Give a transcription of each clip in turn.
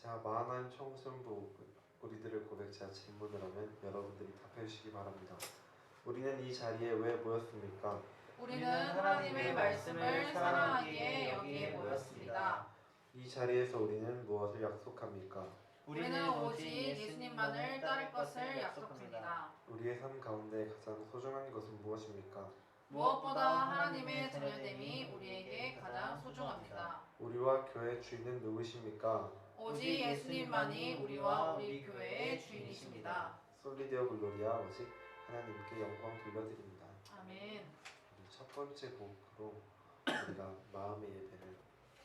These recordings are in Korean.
자, 마하나임 청소년부 우리들의 고백자 질문을 하면 여러분들이 답해 주시기 바랍니다. 우리는 이 자리에 왜 모였습니까? 우리는 하나님의 말씀을 사랑하기에 여기에 모였습니다. 이 자리에서 우리는 무엇을 약속합니까? 우리는 오직 예수님만을 따를 것을 약속합니다. 우리의 삶 가운데 가장 소중한 것은 무엇입니까? 무엇보다 하나님의 자녀됨이 우리에게 가장 소중합니다. 우리와 교회 주인은 누구십니까? 오직 예수님만이 우리와 우리 교회의 주인이십니다. 솔리데오 글로리아, 오직 하나님께 영광 돌려드립니다. 아멘. 첫 번째 곡으로 우리가 마음의 예배를,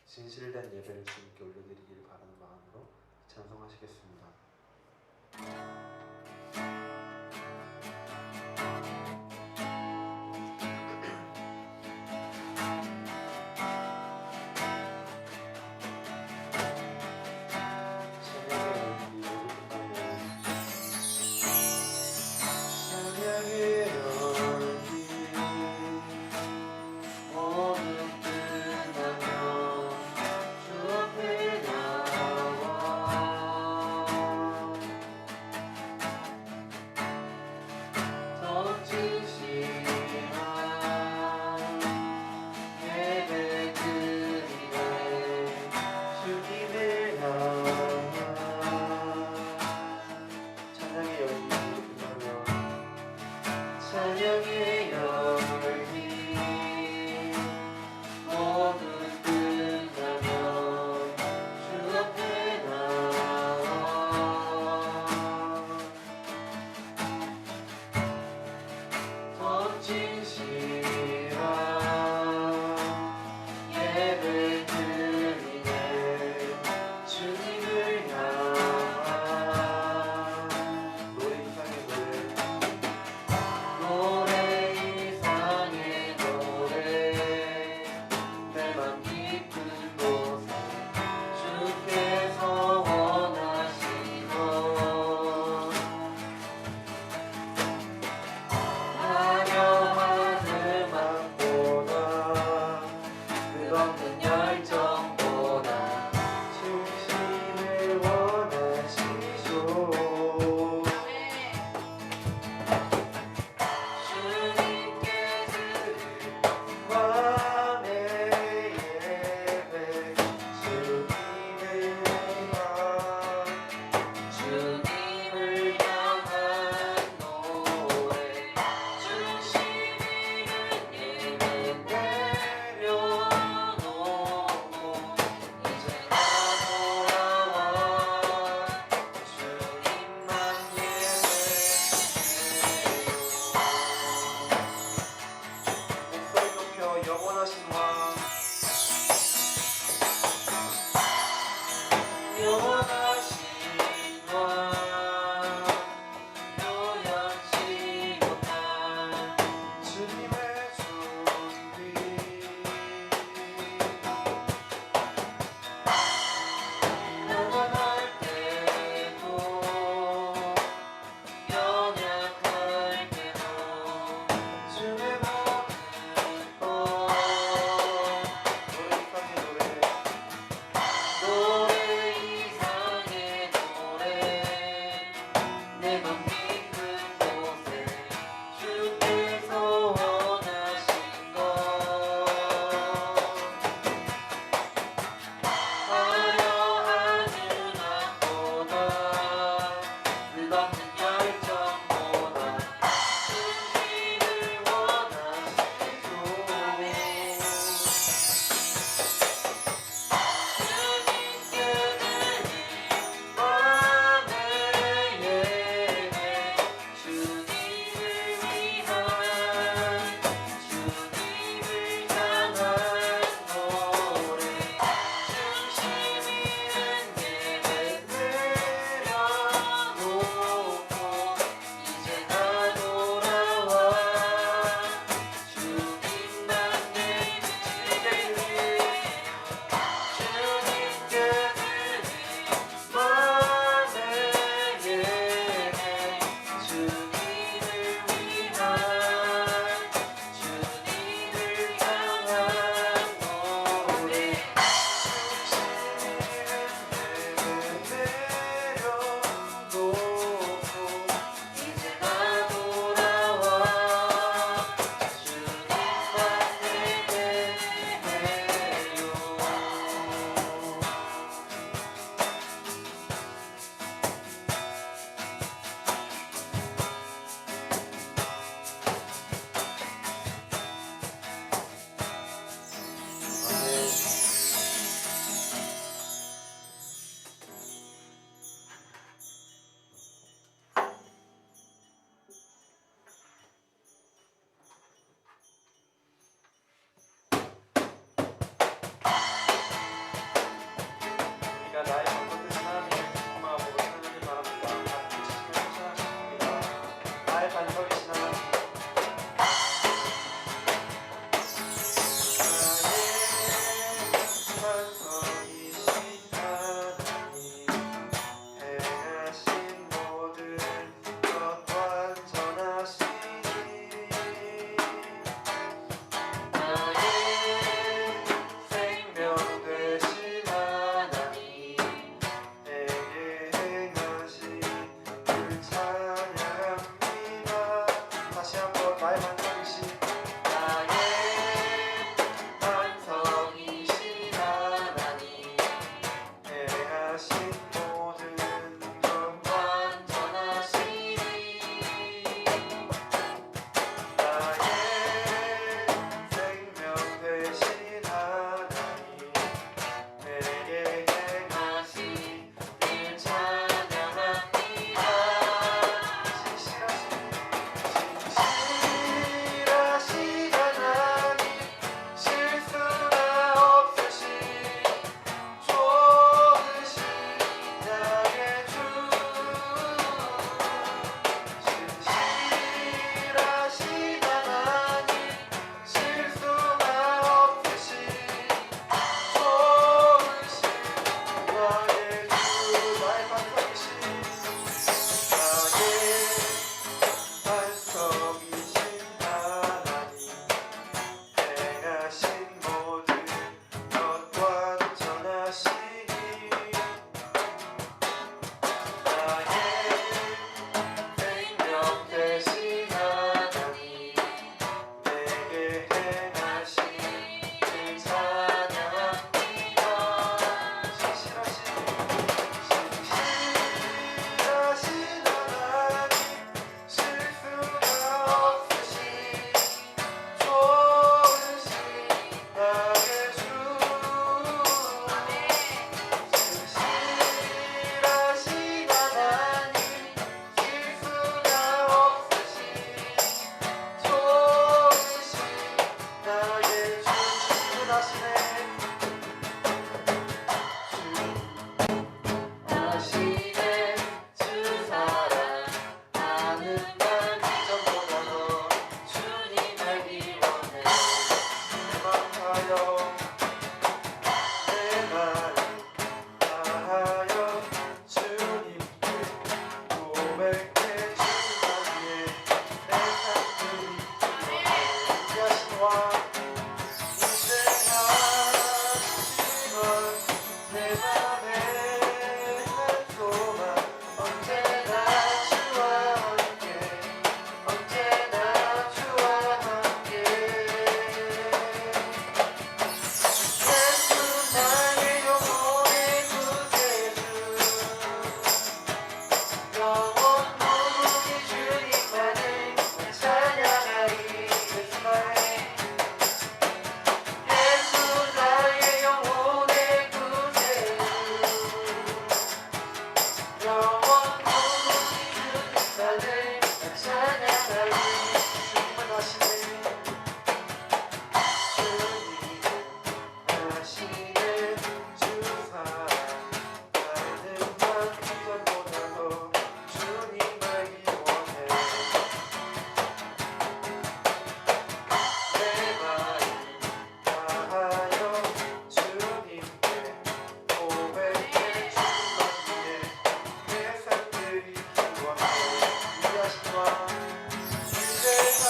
진실된 예배를 주님께 올려드리기를 바라는 마음으로 찬송하시겠습니다. 주님만을 찬양하리 주님만 하시네 주님은 하시네 주사 나는 완전보다도 주님 알기 원해 내 마음 다하여 주님께 고백해 주님께 내 삶들이 기원해 위하신 왕 이제가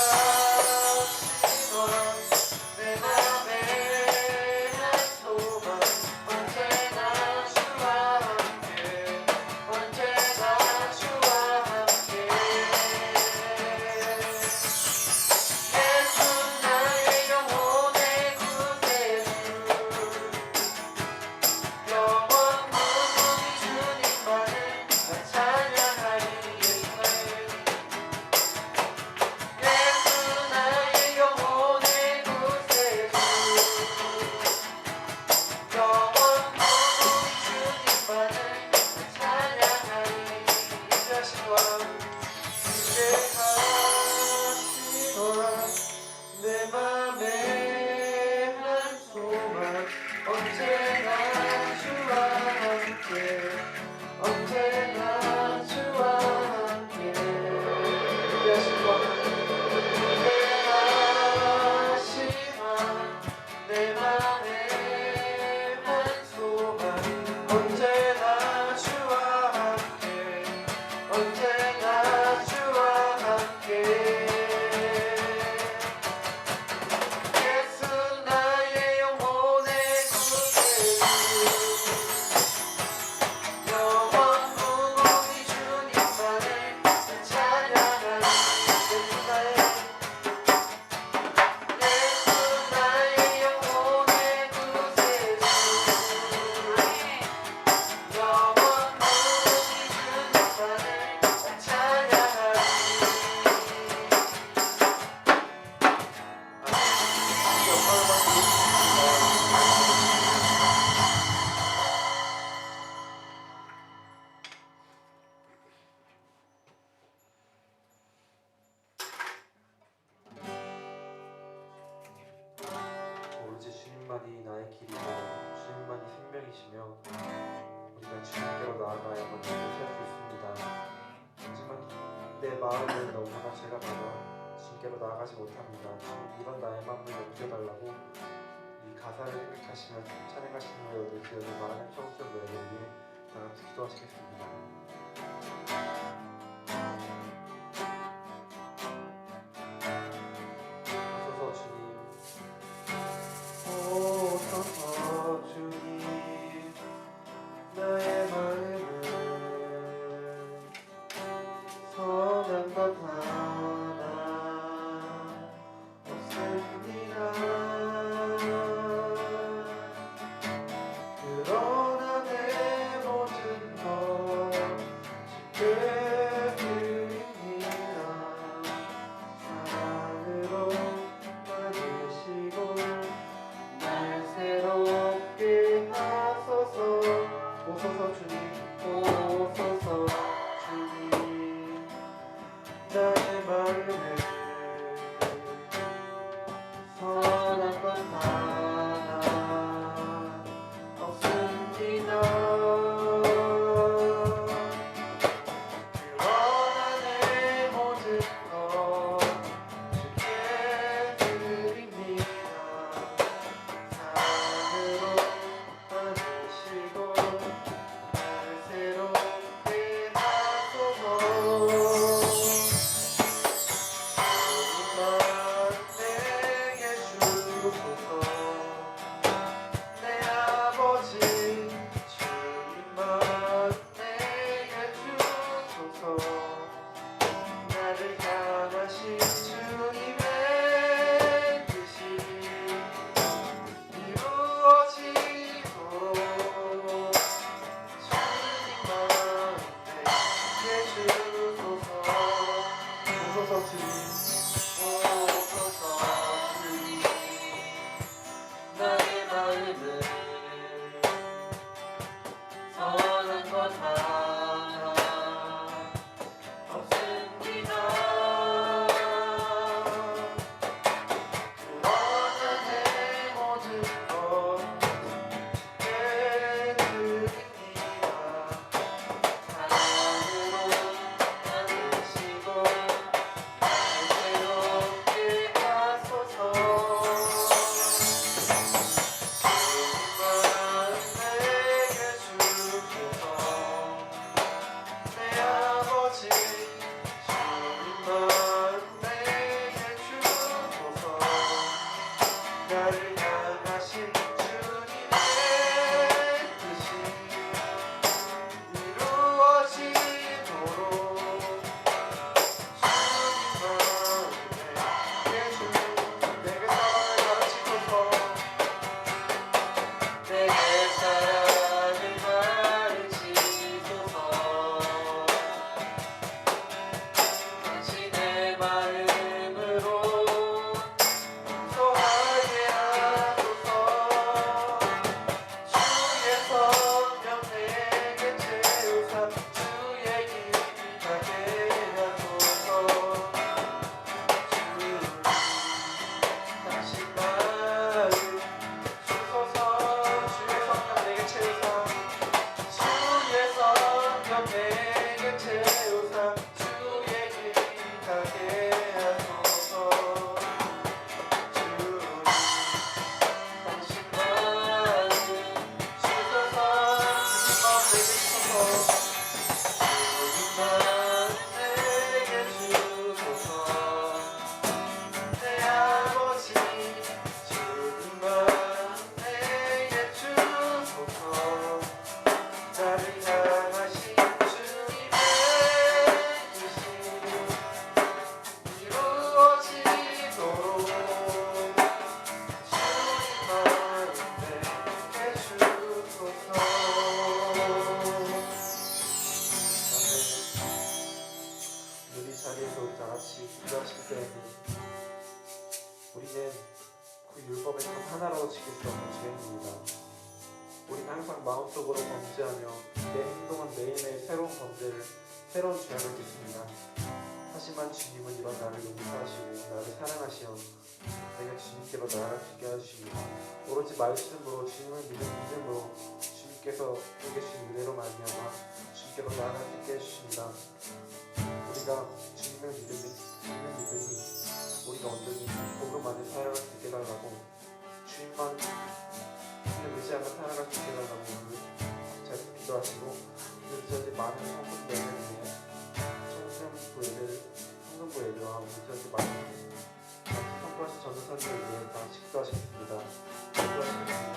신원 내 맘에 한 소망 언제나 주와 함께 언제나 주와 함께 예수 나의 영혼의 구세주 영원 무궁히 주님만을 나 찬양하리 예수 나의 영혼의 구세주 영원 무궁히 주님만을 나 찬양하리 이자신 왕 이제 하시노라 내 맘에 한 소망 언제나 주와 함께 언제나 주와 함께 이자신 왕 내 맘에 한 소망 언제나 주와 함께 언제나 주와 함께 예수 나의 영혼의 구세주 영원 무궁히 주님만을 찬양하리 예수 나의 영혼의 구세주 영원 무궁히 주님만을 찬양하리 오로지 주님만이 나의 길이고 주님만이 생명이시며 우리가 주님께로 나아가야만 살수 있습니다. 하지만 내 마음은 너무나 죄가 많아 주님께로 나아가지 못합니다. 주님 이런 나의 마음을 넘겨달라고 이 가사를 생각하시면 찬양하시는 후에 얻을 수 있는 많은 청소년 노래를 위해 다 같이 기도하시겠습니다. 오소서 주님 오소서 주님 나의 마음은 선한 것 하나 없습니다. 그러나 내 모든 것 주께 드립니다. 사랑으로 만드시고 날 새롭게 하소서. 오소서 주님 오소서 주님 나의 마음을 선한 것 하나 없습니다. 그러나 내 모든 것 주께 드립니다. 사랑으로 만드시고 날 새롭게 하소서. 주님만 내게 주소서. 내 아버지 주님만 내게 주소서. 나를 향하신 주님의 뜻이 이루어지도록 주님만 내게 주소서. 오소서 주님 오소서 주님 나의 마음을 선한 것 하나 없습니다. 자리에서 우리 다 같이 기도하실 때에는 우리는 그 율법의 단 하나라도 지킬 수 없는 죄인입니다. 우리는 항상 마음속으로 범죄하며 내 행동은 매일매일 새로운 범죄를, 새로운 죄악을 짓습니다. 하지만 주님은 이런 나를 용서하시고 나를 사랑하시어 내가 주님께로 나아갈 수 있게 하십니다. 오로지 말씀으로 주님을 믿음으로 주님께서 보여주신 은혜로 말미암아 주님께로 나아갈 수 있게 해주십니다. 우리가 주님을 믿으니 우리가 온전히 복음 안에 살아갈 수 있게 달라고 주님만 의지하며 살아갈 수 있게 달라고 오늘 잘 기도하시고 늦어진 많은 성도들을 위해 성전부 예배와 늦어진 많은 성도하신 전도사들을 위해 다 기도하셨습니다. 기도하시겠습니다.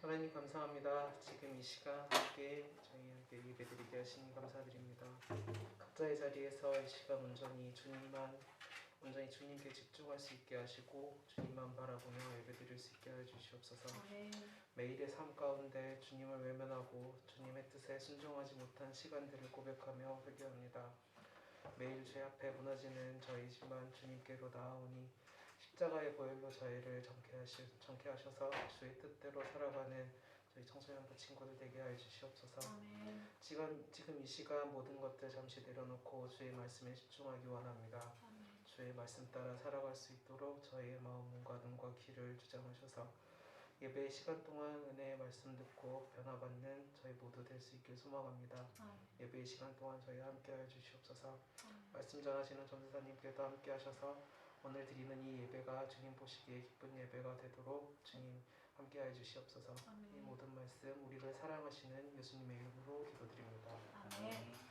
하나님 감사합니다. 지금 이 시간 함께 저희에게 예배드리게 하시니 감사드립니다. 각자의 자리에서 이 시간 온전히 주님께 집중할 수 있게 하시고 주님만 바라보며 예배드릴 수 있게 해주시옵소서. 매일의 삶 가운데 주님을 외면하고 주님의 뜻에 순종하지 못한 시간들을 고백하며 회개합니다. 매일 죄 앞에 무너지는 저희지만 주님께로 나아오니 십자가의 보혈로 저희를 정케 하셔서 주의 뜻대로 살아가는 저희 청소년부 친구들 되게 하여 주시옵소서. 지금 이 시간 모든 것들 잠시 내려놓고 주의 말씀에 집중하기 원합니다. 주의 말씀 따라 살아갈 수 있도록 저희의 마음, 몸과 눈과 귀를 주장하셔서 예배의 시간 동안 은혜의 말씀 듣고 변화받는 저희 모두 될 수 있길 소망합니다. 예배의 시간 동안 저희 함께 하여 주시옵소서. 말씀 전하시는 전도사님께도 함께 하셔서 오늘 드리는 이 예배가 주님 보시기에 기쁜 예배가 되도록 주님 함께하여 주시옵소서. 이 모든 말씀 우리를 사랑하시는 예수님의 이름으로 기도드립니다. 아멘.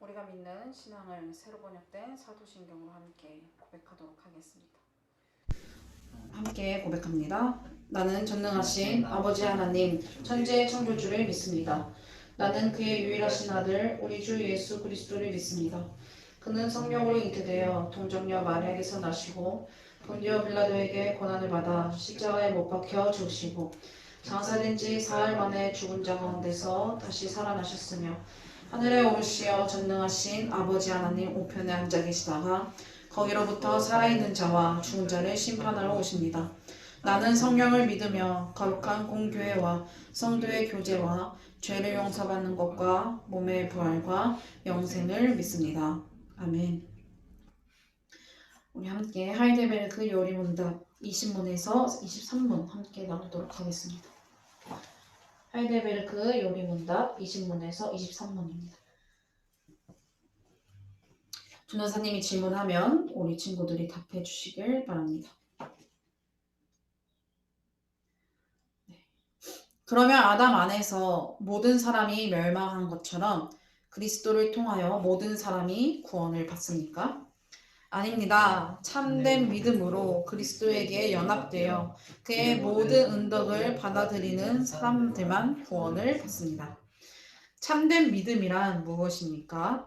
우리가 믿는 신앙을 새로 번역된 사도신경으로 함께 고백하도록 하겠습니다. 함께 고백합니다. 나는 전능하신 아버지 하나님 천지의 창조주를 믿습니다. 나는 그의 유일하신 아들 우리 주 예수 그리스도를 믿습니다. 그는 성령으로 잉태되어 동정녀 마리아에게서 나시고 본디오 빌라도에게 고난을 받아 십자가에 못 박혀 죽으시고 장사된 지 사흘 만에 죽은 자 가운데서 다시 살아나셨으며 하늘에 오르시어 전능하신 아버지 하나님 우편에 앉아 계시다가 거기로부터 살아있는 자와 죽은 자를 심판하러 오십니다. 나는 성령을 믿으며 거룩한 공교회와 성도의 교제와 죄를 용서받는 것과 몸의 부활과 영생을 믿습니다. 아멘. 우리 함께 하이델베르크 요리문답 20문에서 23문 함께 나누도록 하겠습니다. 하이델베르크 요리문답 20문에서 23문입니다. 전도사님이 질문하면 우리 친구들이 답해 주시길 바랍니다. 네. 그러면 아담 안에서 모든 사람이 멸망한 것처럼 그리스도를 통하여 모든 사람이 구원을 받습니까? 아닙니다. 참된 믿음으로 그리스도에게 연합되어 그의 모든 은덕을 받아들이는 사람들만 구원을 받습니다. 참된 믿음이란 무엇입니까?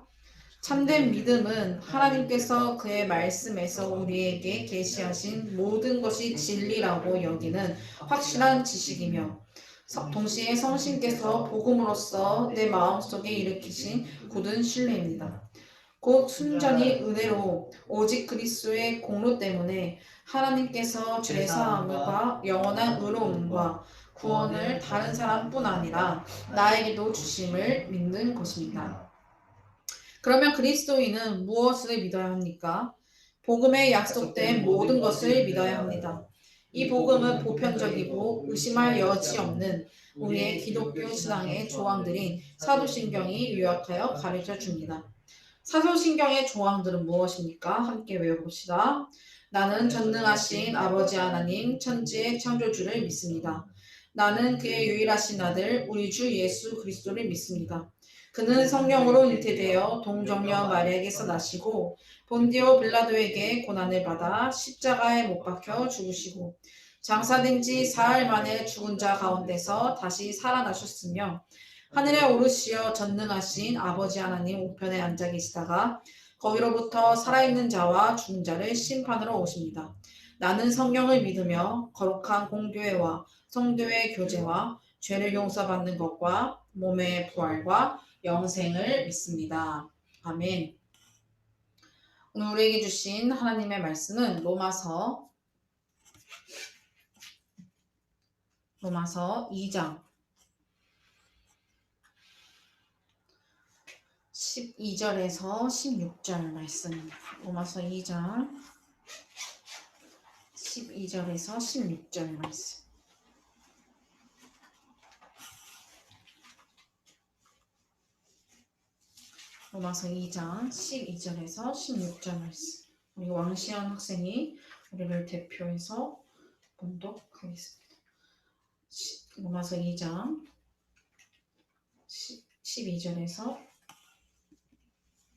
참된 믿음은 하나님께서 그의 말씀에서 우리에게 계시하신 모든 것이 진리라고 여기는 확실한 지식이며 동시에 성신께서 복음으로써 내 마음속에 일으키신 굳은 신뢰입니다. 곧 순전히 은혜로 오직 그리스도의 공로 때문에 하나님께서 죄사함과 영원한 의로움과 구원을 다른 사람뿐 아니라 나에게도 주심을 믿는 것입니다. 그러면 그리스도인은 무엇을 믿어야 합니까? 복음에 약속된 모든 것을 믿어야 합니다. 이 복음은 보편적이고 의심할 여지 없는 우리의 기독교 신앙의 조항들인 사도신경이 요약하여 가르쳐 줍니다. 사도신경의 조항들은 무엇입니까? 함께 외워봅시다. 나는 전능하신 아버지 하나님 천지의 창조주를 믿습니다. 나는 그의 유일하신 아들 우리 주 예수 그리스도를 믿습니다. 그는 성령으로 잉태되어 동정녀 마리아에게서 나시고 본디오 빌라도에게 고난을 받아 십자가에 못 박혀 죽으시고 장사된 지 사흘 만에 죽은 자 가운데서 다시 살아나셨으며 하늘에 오르시어 전능하신 아버지 하나님 우편에 앉아 계시다가 거기로부터 살아있는 자와 죽은 자를 심판으로 오십니다. 나는 성령을 믿으며 거룩한 공교회와 성도의 교제와 죄를 용서받는 것과 몸의 부활과 영생을 믿습니다. 아멘. 오늘 우리에게 주신 하나님의 말씀은 로마서 2장 12절에서 16절 말씀입니다. 로마서 2장 12절에서 16절 말씀. 로마서 2장 12절에서 16절 말씀. 우리 왕시연 학생이 우리를 대표해서 봉독하겠습니다. 로마서 2장 12절에서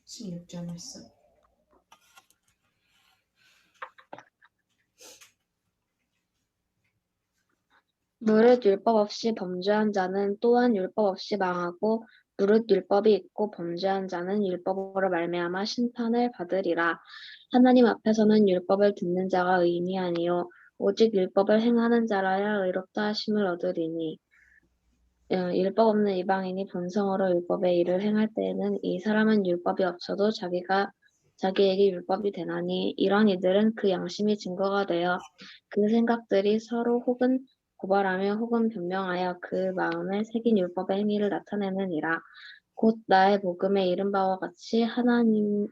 16절 말씀. 무릇 율법 없이 범죄한 자는 또한 율법 없이 망하고 무릇 율법이 있고 범죄한 자는 율법으로 말미암아 심판을 받으리라. 하나님 앞에서는 율법을 듣는 자가 의인이 아니요 오직 율법을 행하는 자라야 의롭다 하심을 얻으리니 율법 없는 이방인이 본성으로 율법의 일을 행할 때에는 이 사람은 율법이 없어도 자기에게 율법이 되나니 이런 이들은 그 양심이 증거가 되어 그 생각들이 서로 혹은 고발하며 혹은 변명하여 그 마음에 새긴 율법의 행위를 나타내느니라. 곧 나의 복음에 이른 바와 같이 하나님이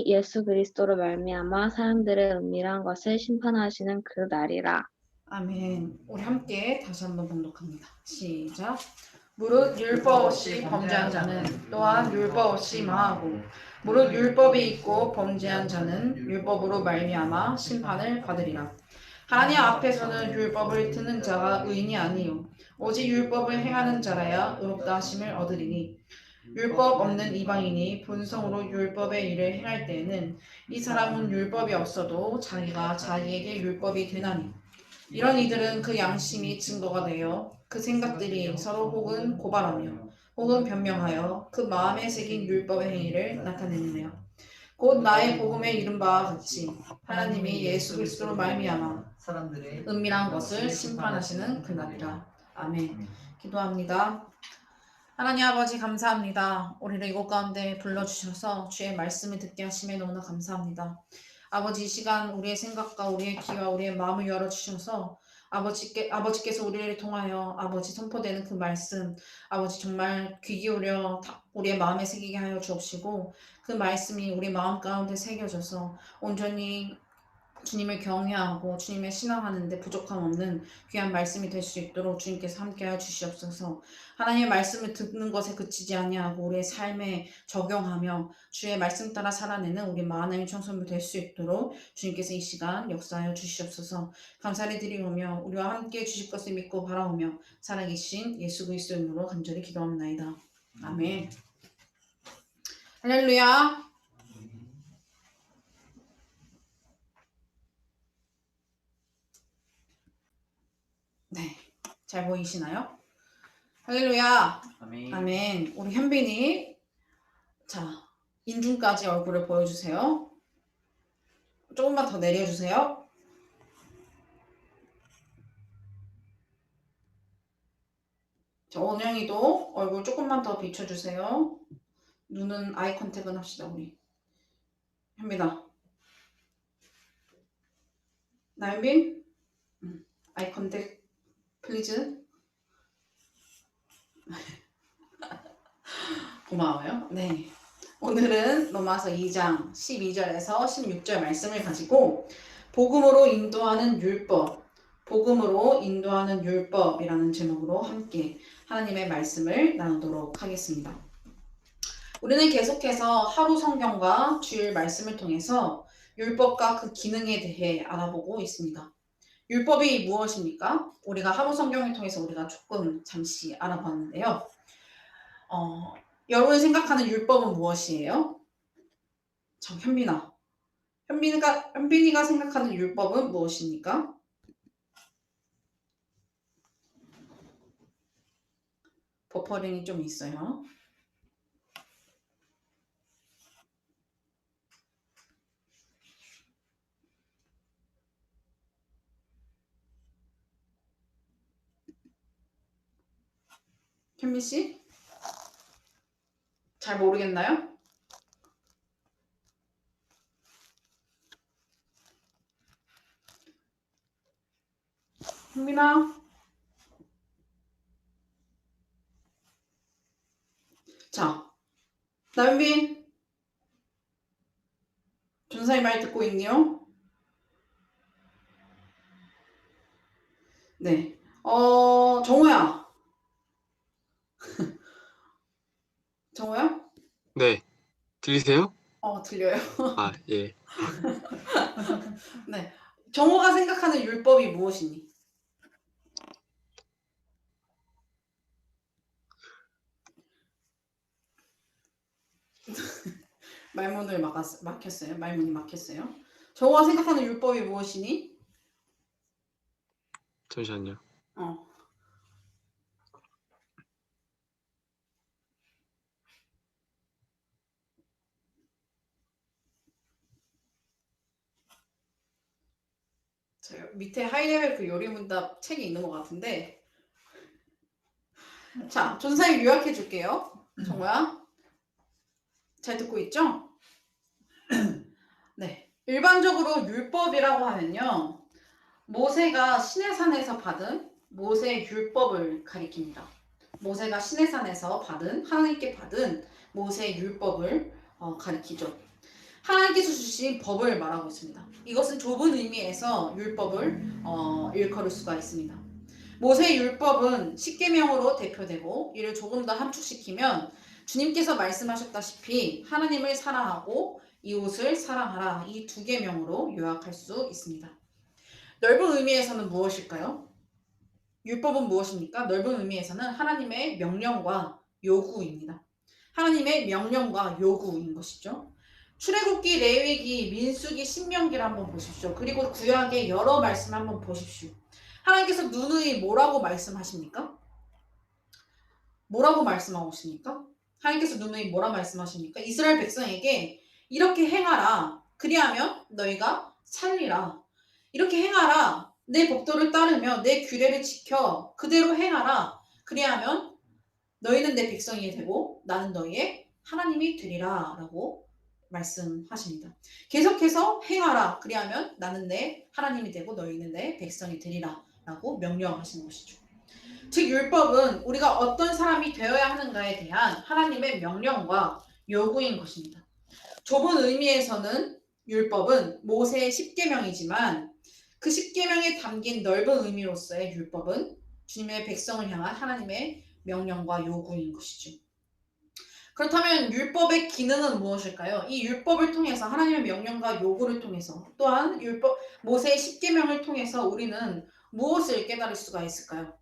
예수 그리스도로 말미암아 사람들의 은밀한 것을 심판하시는 그 날이라. 아멘. 우리 함께 다시 한번 봉독합니다. 시작. 무릇 율법 없이 범죄한 자는 또한 율법 없이 망하고 무릇 율법이 있고 범죄한 자는 율법으로 말미암아 심판을 받으리라. 하나님 앞에서는 율법을 듣는 자가 의인이 아니요 오직 율법을 행하는 자라야 의롭다 하심을 얻으리니 율법 없는 이방인이 본성으로 율법의 일을 행할 때에는 이 사람은 율법이 없어도 자기가 자기에게 율법이 되나니 이런 이들은 그 양심이 증거가 되어 그 생각들이 서로 혹은 고발하며 혹은 변명하여 그 마음에 새긴 율법의 행위를 나타내느니라. 곧 나의 복음에 이른 바와 같이 하나님이 예수 그리스도로 말미암아 사람들의 은밀한 것을 심판하시는 그날이라. 아멘. 기도합니다. 하나님 아버지 감사합니다. 우리를 이곳 가운데 불러주셔서 주의 말씀을 듣게 하심에 너무나 감사합니다. 아버지 이 시간 우리의 생각과 우리의 귀와 우리의 마음을 열어주셔서 아버지께서 우리를 통하여 아버지 선포되는 그 말씀 아버지 정말 귀 기울여 우리의 마음에 새기게 하여 주옵시고 그 말씀이 우리 마음 가운데 새겨져서 온전히 주님을 경외하고 주님의 신앙하는데 부족함 없는 귀한 말씀이 될 수 있도록 주님께서 함께하여 주시옵소서. 하나님의 말씀을 듣는 것에 그치지 아니하고 우리의 삶에 적용하며 주의 말씀 따라 살아내는 우리 마하나임 청소년 될 수 있도록 주님께서 이 시간 역사하여 주시옵소서. 감사를 드리오며 우리와 함께 주실 것을 믿고 바라오며 살아계신 예수 그리스도 이름으로 간절히 기도합나이다. 아멘. 할렐루야. 잘 보이시나요? 할렐루야. 아멘. 아멘. 우리 현빈이 자 인중까지 얼굴을 보여주세요. 조금만 더 내려주세요. 자, 원영이도 얼굴 조금만 더 비춰주세요. 눈은 아이 컨택은 합시다 우리. 현빈아. 나현빈? 아이 컨택 플리즈. 고마워요. 네. 오늘은 로마서 2장 12절에서 16절 말씀을 가지고 복음으로 인도하는 율법, 복음으로 인도하는 율법이라는 제목으로 함께 하나님의 말씀을 나누도록 하겠습니다. 우리는 계속해서 하루 성경과 주일 말씀을 통해서 율법과 그 기능에 대해 알아보고 있습니다. 율법이 무엇입니까? 우리가 하루 성경을 통해서 우리가 조금 잠시 알아봤는데요. 여러분이 생각하는 율법은 무엇이에요? 저 현빈아. 현빈이가 생각하는 율법은 무엇입니까? 버퍼링이 좀 있어요. 현민 씨? 잘 모르겠나요? 현민아? 자, 나현빈? 전사의 말 듣고 있니요? 네. 정우야. 정우야? 네, 들리세요? 들려요. 아, 예. 네. 정우가 생각하는 율법이 무엇이니? 말문을 막혔어요. 말문이 막혔어요. 정우가 생각하는 율법이 무엇이니? 잠시만요. 제가 밑에 하이레벨 그 요리문답 책이 있는 것 같은데 자, 전사님 요약해 줄게요. 정우야. 잘 듣고 있죠? 네. 일반적으로 율법이라고 하면요. 모세가 시내산에서 받은 모세의 율법을 가리킵니다. 모세가 시내산에서 받은 하나님께 받은 모세의 율법을 가리키죠. 하나님께서 주신 법을 말하고 있습니다. 이것은 좁은 의미에서 율법을 일컬을 수가 있습니다. 모세의 율법은 십계명으로 대표되고 이를 조금 더 함축시키면 주님께서 말씀하셨다시피 하나님을 사랑하고 이웃을 사랑하라 이 두 계명으로 요약할 수 있습니다. 넓은 의미에서는 무엇일까요? 율법은 무엇입니까? 넓은 의미에서는 하나님의 명령과 요구입니다. 하나님의 명령과 요구인 것이죠. 출애굽기, 레위기, 민수기, 신명기를 한번 보십시오. 그리고 구약의 여러 말씀 한번 보십시오. 하나님께서 누누이 뭐라고 말씀하십니까? 뭐라고 말씀하고 있습니까? 하나님께서 누누이 뭐라 말씀하십니까? 이스라엘 백성에게 이렇게 행하라. 그리하면 너희가 살리라. 이렇게 행하라. 내 법도를 따르며 내 규례를 지켜 그대로 행하라. 그리하면 너희는 내 백성이 되고 나는 너희의 하나님이 되리라 라고 말씀하십니다. 계속해서 행하라. 그리하면 나는 내 하나님이 되고 너희는 내 백성이 되리라 라고 명령하시는 것이죠. 즉 율법은 우리가 어떤 사람이 되어야 하는가에 대한 하나님의 명령과 요구인 것입니다. 좁은 의미에서는 율법은 모세의 십계명이지만 그 십계명에 담긴 넓은 의미로서의 율법은 주님의 백성을 향한 하나님의 명령과 요구인 것이죠. 그렇다면 율법의 기능은 무엇일까요? 이 율법을 통해서 하나님의 명령과 요구를 통해서 또한 모세의 십계명을 통해서 우리는 무엇을 깨달을 수가 있을까요?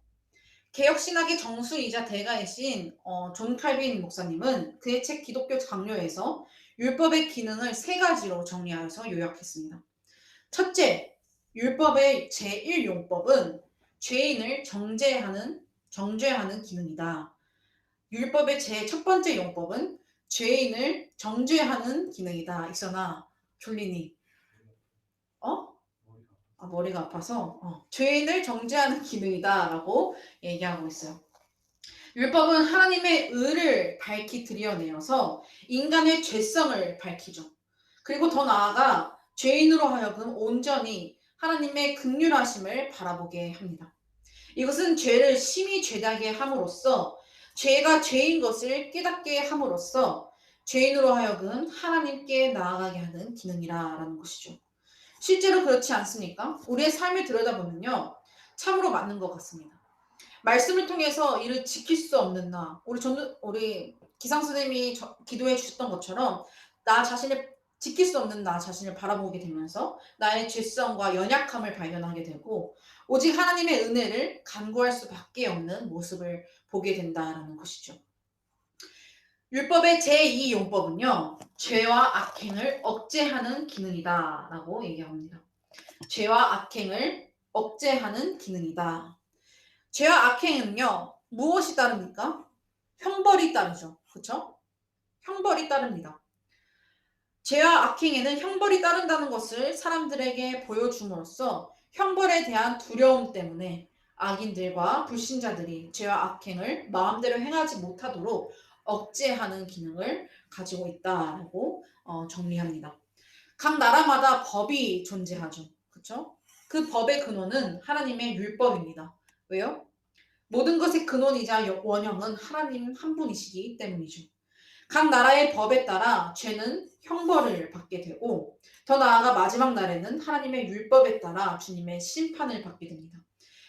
개혁신학의 정수이자 대가이신 존 칼빈 목사님은 그의 책 기독교 강요에서 율법의 기능을 세 가지로 정리하여서 요약했습니다. 첫째, 율법의 제1용법은 죄인을 정죄하는 기능이다. 율법의 제 첫 번째 용법은 죄인을 정죄하는 기능이다. 익선아, 졸리니? 머리가 아파서 죄인을 정죄하는 기능이다라고 얘기하고 있어요. 율법은 하나님의 의를 밝히 드러내어서 인간의 죄성을 밝히죠. 그리고 더 나아가 죄인으로 하여금 온전히 하나님의 긍휼하심을 바라보게 합니다. 이것은 죄를 심히 죄다게 함으로써 죄가 죄인 것을 깨닫게 함으로써 죄인으로 하여금 하나님께 나아가게 하는 기능이라는 것이죠. 실제로 그렇지 않습니까? 우리의 삶을 들여다보면요. 참으로 맞는 것 같습니다. 말씀을 통해서 이를 지킬 수 없는 나, 우리 기상 선생님이 기도해 주셨던 것처럼 나 자신을 지킬 수 없는 나 자신을 바라보게 되면서 나의 죄성과 연약함을 발견하게 되고 오직 하나님의 은혜를 간구할 수밖에 없는 모습을 보게 된다라는 것이죠. 율법의 제2용법은요. 죄와 악행을 억제하는 기능이다라고 얘기합니다. 죄와 악행을 억제하는 기능이다. 죄와 악행은요. 무엇이 따릅니까? 형벌이 따르죠. 그렇죠? 형벌이 따릅니다. 죄와 악행에는 형벌이 따른다는 것을 사람들에게 보여줌으로써 형벌에 대한 두려움 때문에 악인들과 불신자들이 죄와 악행을 마음대로 행하지 못하도록 억제하는 기능을 가지고 있다라고 정리합니다. 각 나라마다 법이 존재하죠. 그렇죠? 그 법의 근원은 하나님의 율법입니다. 왜요? 모든 것의 근원이자 원형은 하나님 한 분이시기 때문이죠. 각 나라의 법에 따라 죄는 형벌을 받게 되고 더 나아가 마지막 날에는 하나님의 율법에 따라 주님의 심판을 받게 됩니다.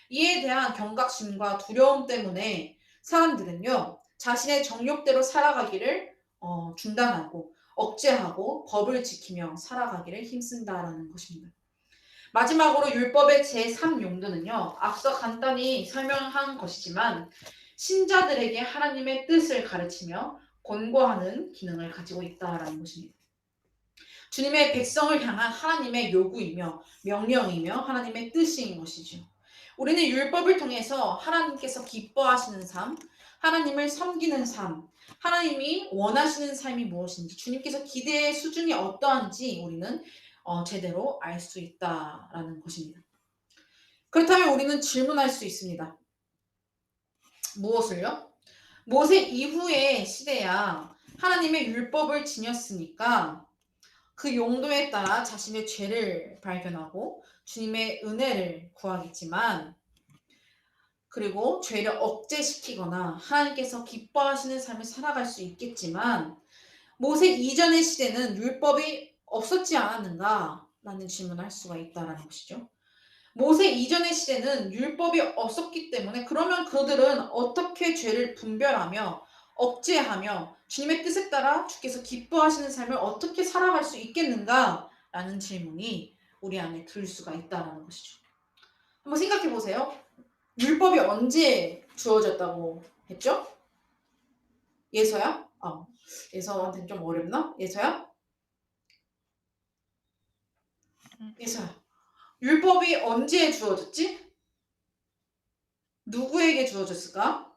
이에 대한 경각심과 두려움 때문에 사람들은요. 자신의 정욕대로 살아가기를 중단하고 억제하고 법을 지키며 살아가기를 힘쓴다라는 것입니다. 마지막으로 율법의 제3용도는요. 앞서 간단히 설명한 것이지만 신자들에게 하나님의 뜻을 가르치며 권고하는 기능을 가지고 있다라는 것입니다. 주님의 백성을 향한 하나님의 요구이며 명령이며 하나님의 뜻인 것이죠. 우리는 율법을 통해서 하나님께서 기뻐하시는 삶, 하나님을 섬기는 삶, 하나님이 원하시는 삶이 무엇인지, 주님께서 기대의 수준이 어떠한지 우리는 제대로 알 수 있다라는 것입니다. 그렇다면 우리는 질문할 수 있습니다. 무엇을요? 모세 이후의 시대야 하나님의 율법을 지녔으니까 그 용도에 따라 자신의 죄를 발견하고 주님의 은혜를 구하겠지만 그리고 죄를 억제시키거나 하나님께서 기뻐하시는 삶을 살아갈 수 있겠지만 모세 이전의 시대는 율법이 없었지 않았는가? 라는 질문을 할 수가 있다는 것이죠. 모세 이전의 시대는 율법이 없었기 때문에 그러면 그들은 어떻게 죄를 분별하며 억제하며 주님의 뜻에 따라 주께서 기뻐하시는 삶을 어떻게 살아갈 수 있겠는가? 라는 질문이 우리 안에 들 수가 있다는 것이죠. 한번 생각해 보세요. 율법이 언제 주어졌다고 했죠? 예서야? 예서한테는 좀 어렵나? 예서야? 예서야. 율법이 언제 주어졌지? 누구에게 주어졌을까?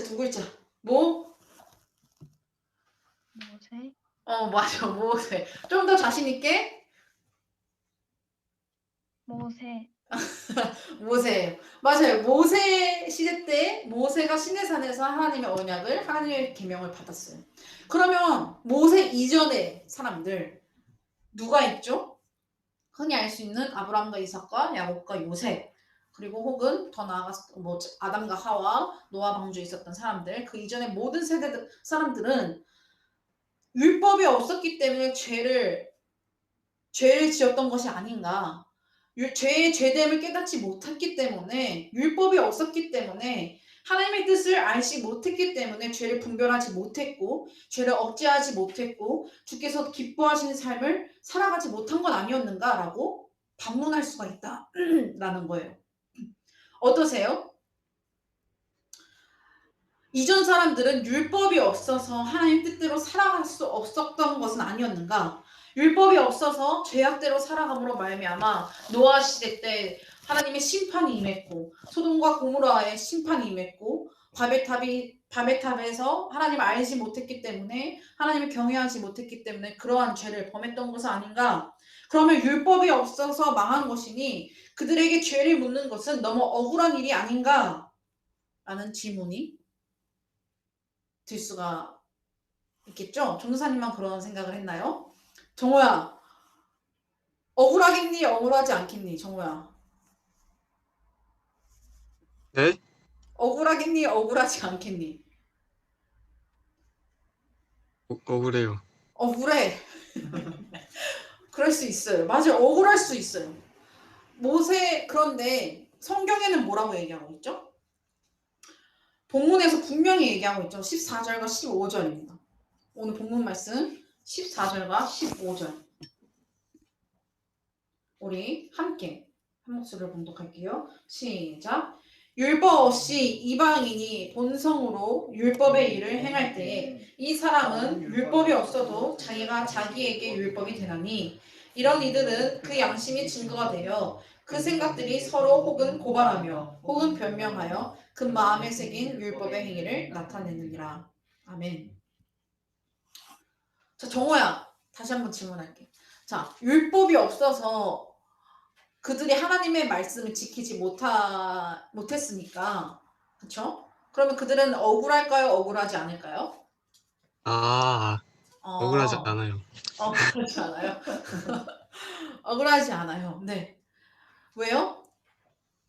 두 글자. 모세? 맞아. 모세. 좀 더 자신 있게? 모세. 모세예요. 맞아요. 모세 시대 때 모세가 시내산에서 하나님의 언약을 하나님의 계명을 받았어요. 그러면 모세 이전의 사람들 누가 있죠? 흔히 알 수 있는 아브라함과 이삭과 야곱과 요셉 그리고 혹은 더 나아가서 아담과 하와 노아 방주에 있었던 사람들 그 이전의 모든 세대 사람들은 율법이 없었기 때문에 죄를 지었던 것이 아닌가. 죄의 죄됨을 깨닫지 못했기 때문에 율법이 없었기 때문에 하나님의 뜻을 알지 못했기 때문에 죄를 분별하지 못했고 죄를 억제하지 못했고 주께서 기뻐하시는 삶을 살아가지 못한 건 아니었는가라고 반문할 수가 있다라는 거예요. 어떠세요? 이전 사람들은 율법이 없어서 하나님 뜻대로 살아갈 수 없었던 것은 아니었는가? 율법이 없어서 죄악대로 살아감으로 말미암아 노아 시대 때 하나님의 심판이 임했고 소돔과 고모라의 심판이 임했고 바벨탑에서 하나님을 알지 못했기 때문에 하나님을 경외하지 못했기 때문에 그러한 죄를 범했던 것은 아닌가? 그러면 율법이 없어서 망한 것이니 그들에게 죄를 묻는 것은 너무 억울한 일이 아닌가? 라는 질문이 들 수가 있겠죠? 전도사님만 그런 생각을 했나요? 정호야, 억울하겠니? 억울하지 않겠니? 정호야. 네? 억울하겠니? 억울하지 않겠니? 억울해요. 억울해. 그럴 수 있어요. 맞아요. 억울할 수 있어요. 그런데 성경에는 뭐라고 얘기하고 있죠? 본문에서 분명히 얘기하고 있죠. 14절과 15절입니다. 오늘 본문 말씀 14절과 15절. 우리 함께 한 목소리를 봉독할게요. 시작. 율법 없이 이방인이 본성으로 율법의 일을 행할 때에 이 사람은 율법이 없어도 자기가 자기에게 율법이 되나니 이런 이들은 그 양심이 증거가 되어 그 생각들이 서로 혹은 고발하며 혹은 변명하여 그 마음에 새긴 율법의 행위를 나타내느니라. 아멘. 자, 정호야, 다시 한번 질문할게. 자, 율법이 없어서 그들이 하나님의 말씀을 지키지 못했으니까, 그쵸? 그러면 그들은 억울할까요? 억울하지 않을까요? 억울하지 않아요. 억울하지 않아요. 억울하지 않아요. 네. 왜요?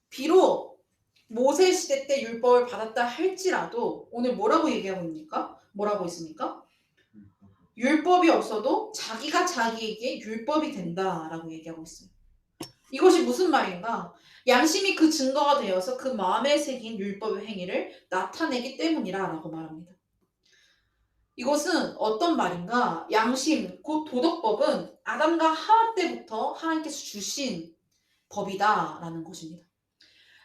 비록 모세 시대 때 율법을 받았다 할지라도 오늘 뭐라고 얘기하고 있습니까? 뭐라고 있습니까? 율법이 없어도 자기가 자기에게 율법이 된다라고 얘기하고 있어요. 이것이 무슨 말인가? 양심이 그 증거가 되어서 그 마음에 새긴 율법의 행위를 나타내기 때문이라라고 말합니다. 이것은 어떤 말인가? 양심, 곧 도덕법은 아담과 하와 때부터 하나님께서 주신 법이다라는 것입니다.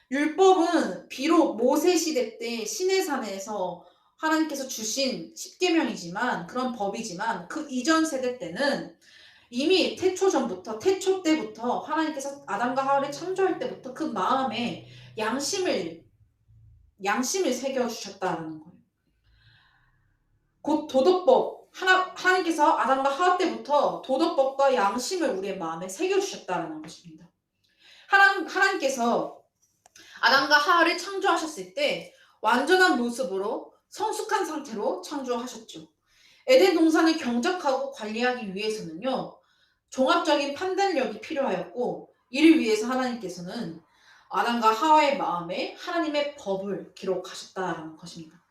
율법은 비록 모세 시대 때 시내산에서 하나님께서 주신 십계명이지만 그런 법이지만 그 이전 세대 때는 이미 태초 때부터 하나님께서 아담과 하와를 창조할 때부터 그 마음에 양심을 새겨주셨다는 거예요. 곧 도덕법, 하나님께서 아담과 하와 때부터 도덕법과 양심을 우리의 마음에 새겨주셨다는 것입니다. 하나님께서 아담과 하와를 창조하셨을 때 완전한 모습으로 성숙한 상태로 창조하셨죠. 에덴 동산을 경작하고 관리하기 위해서는요. 종합적인 판단력이 필요하였고 이를 위해서 하나님께서는 아담과 하와의 마음에 하나님의 법을 기록하셨다는 것입니다.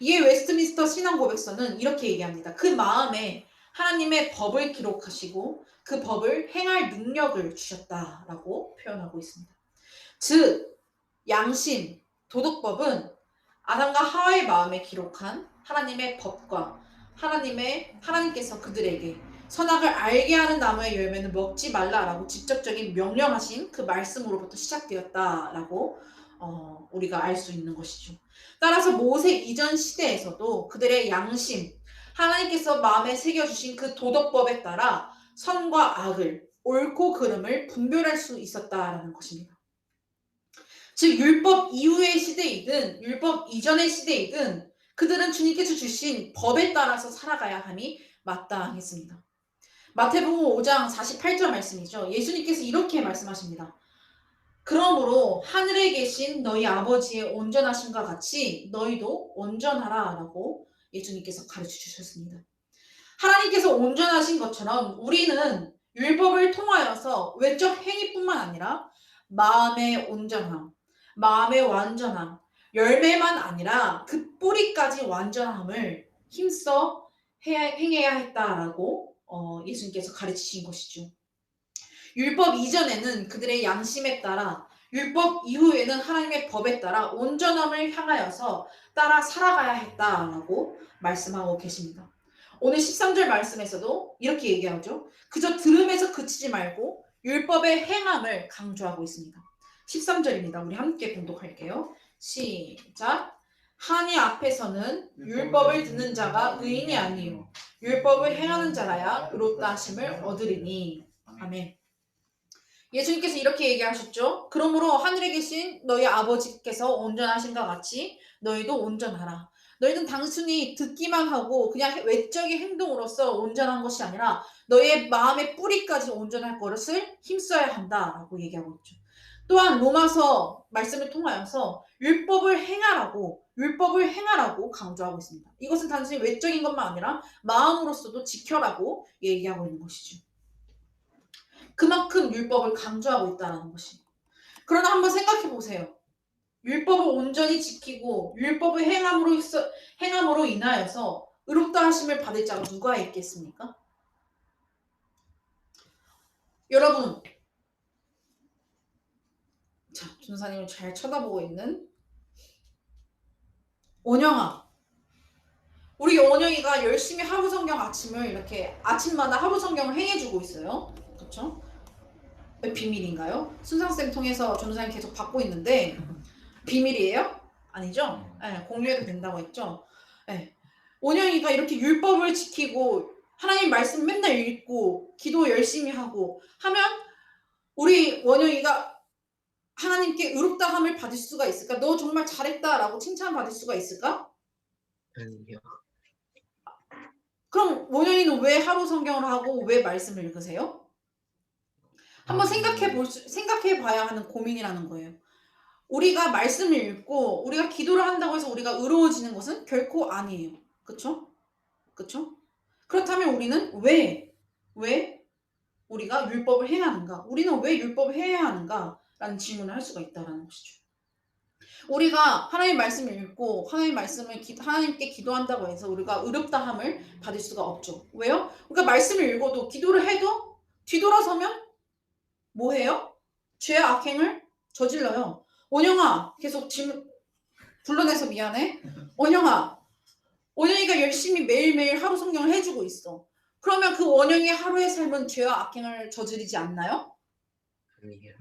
이에 웨스트민스터 신앙고백서는 이렇게 얘기합니다. 그 마음에 하나님의 법을 기록하시고 그 법을 행할 능력을 주셨다라고 표현하고 있습니다. 즉 양심, 도덕법은 아담과 하와의 마음에 기록한 하나님의 법과 하나님께서 그들에게 선악을 알게 하는 나무의 열매는 먹지 말라라고 직접적인 명령하신 그 말씀으로부터 시작되었다라고 우리가 알 수 있는 것이죠. 따라서 모세 이전 시대에서도 그들의 양심, 하나님께서 마음에 새겨주신 그 도덕법에 따라 선과 악을, 옳고 그름을 분별할 수 있었다라는 것입니다. 즉 율법 이후의 시대이든 율법 이전의 시대이든 그들은 주님께서 주신 법에 따라서 살아가야 함이 마땅했습니다. 마태복음 5장 48절 말씀이죠. 예수님께서 이렇게 말씀하십니다. 그러므로 하늘에 계신 너희 아버지의 온전하심과 같이 너희도 온전하라 라고 예수님께서 가르쳐 주셨습니다. 하나님께서 온전하신 것처럼 우리는 율법을 통하여서 외적 행위뿐만 아니라 마음의 온전함, 마음의 완전함, 열매만 아니라 그 뿌리까지 완전함을 힘써 행해야 했다라고 예수님께서 가르치신 것이죠. 율법 이전에는 그들의 양심에 따라, 율법 이후에는 하나님의 법에 따라 온전함을 향하여서 따라 살아가야 했다라고 말씀하고 계십니다. 오늘 13절 말씀에서도 이렇게 얘기하죠. 그저 들음에서 그치지 말고 율법의 행함을 강조하고 있습니다. 13절입니다. 우리 함께 봉독할게요. 시작. 하나님 앞에서는 율법을 듣는 자가 의인이 아니요 율법을 행하는 자라야 의롭다 하심을 얻으리니. 아멘. 예수님께서 이렇게 얘기하셨죠. 그러므로 하늘에 계신 너희 아버지께서 온전하신가 같이 너희도 온전하라. 너희는 단순히 듣기만 하고 그냥 외적인 행동으로서 온전한 것이 아니라 너희의 마음의 뿌리까지 온전할 것을 힘써야 한다라고 얘기하고 있죠. 또한 로마서 말씀을 통하여서 율법을 행하라고 강조하고 있습니다. 이것은 단순히 외적인 것만 아니라 마음으로서도 지켜라고 얘기하고 있는 것이죠. 그만큼 율법을 강조하고 있다는 것입니다. 그러나 한번 생각해 보세요. 율법을 온전히 지키고 율법을 행함으로 인하여서 의롭다 하심을 받을 자가 누가 있겠습니까? 여러분, 자, 전사님을 잘 쳐다보고 있는 원영아. 우리 원영이가 열심히 하루 성경 아침을 이렇게 아침마다 하루 성경을 행해주고 있어요. 그렇죠? 비밀인가요? 순상쌤 통해서 전도사님 계속 받고 있는데 비밀이에요? 아니죠? 네, 공유해도 된다고 했죠? 네. 원영이가 이렇게 율법을 지키고 하나님 말씀 맨날 읽고 기도 열심히 하고 하면 우리 원영이가 하나님께 의롭다함을 받을 수가 있을까? 너 정말 잘했다라고 칭찬받을 수가 있을까? 아니요. 그럼 원영이는 왜 하루 성경을 하고 왜 말씀을 읽으세요? 한번 생각해 봐야 하는 고민이라는 거예요. 우리가 말씀을 읽고 우리가 기도를 한다고 해서 우리가 의로워지는 것은 결코 아니에요. 그쵸? 그쵸? 그렇다면 우리는 왜 우리가 율법을 행하는가? 우리는 왜 율법을 해야 하는가? 라는 질문을 할 수가 있다는 것이죠. 우리가 하나님 말씀을 읽고 하나님 말씀을 하나님께 기도한다고 해서 우리가 의롭다함을 받을 수가 없죠. 왜요? 우리가 말씀을 읽어도 기도를 해도 뒤돌아서면 뭐 해요? 죄의 악행을 저질러요. 원영아, 계속 불러내서 미안해. 원영이가 열심히 매일매일 하루 성경을 해주고 있어. 그러면 그 원영이의 하루의 삶은 죄와 악행을 저지르지 않나요? 아니요.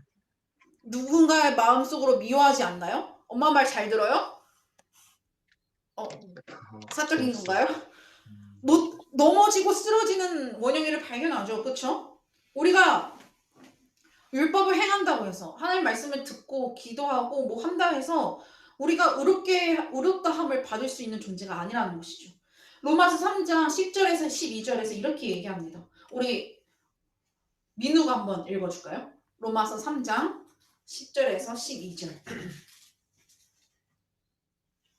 누군가의 마음속으로 미워하지 않나요? 엄마 말 잘 들어요? 사적인 건가요? 넘어지고 쓰러지는 원영이를 발견하죠. 그렇죠? 우리가 율법을 행한다고 해서 하나님 말씀을 듣고 기도하고 뭐 한다 해서 우리가 의롭다함을 받을 수 있는 존재가 아니라는 것이죠. 로마서 3장 10절에서 12절에서 이렇게 얘기합니다. 우리 민우가 한번 읽어줄까요? 로마서 3장 10절에서 12절.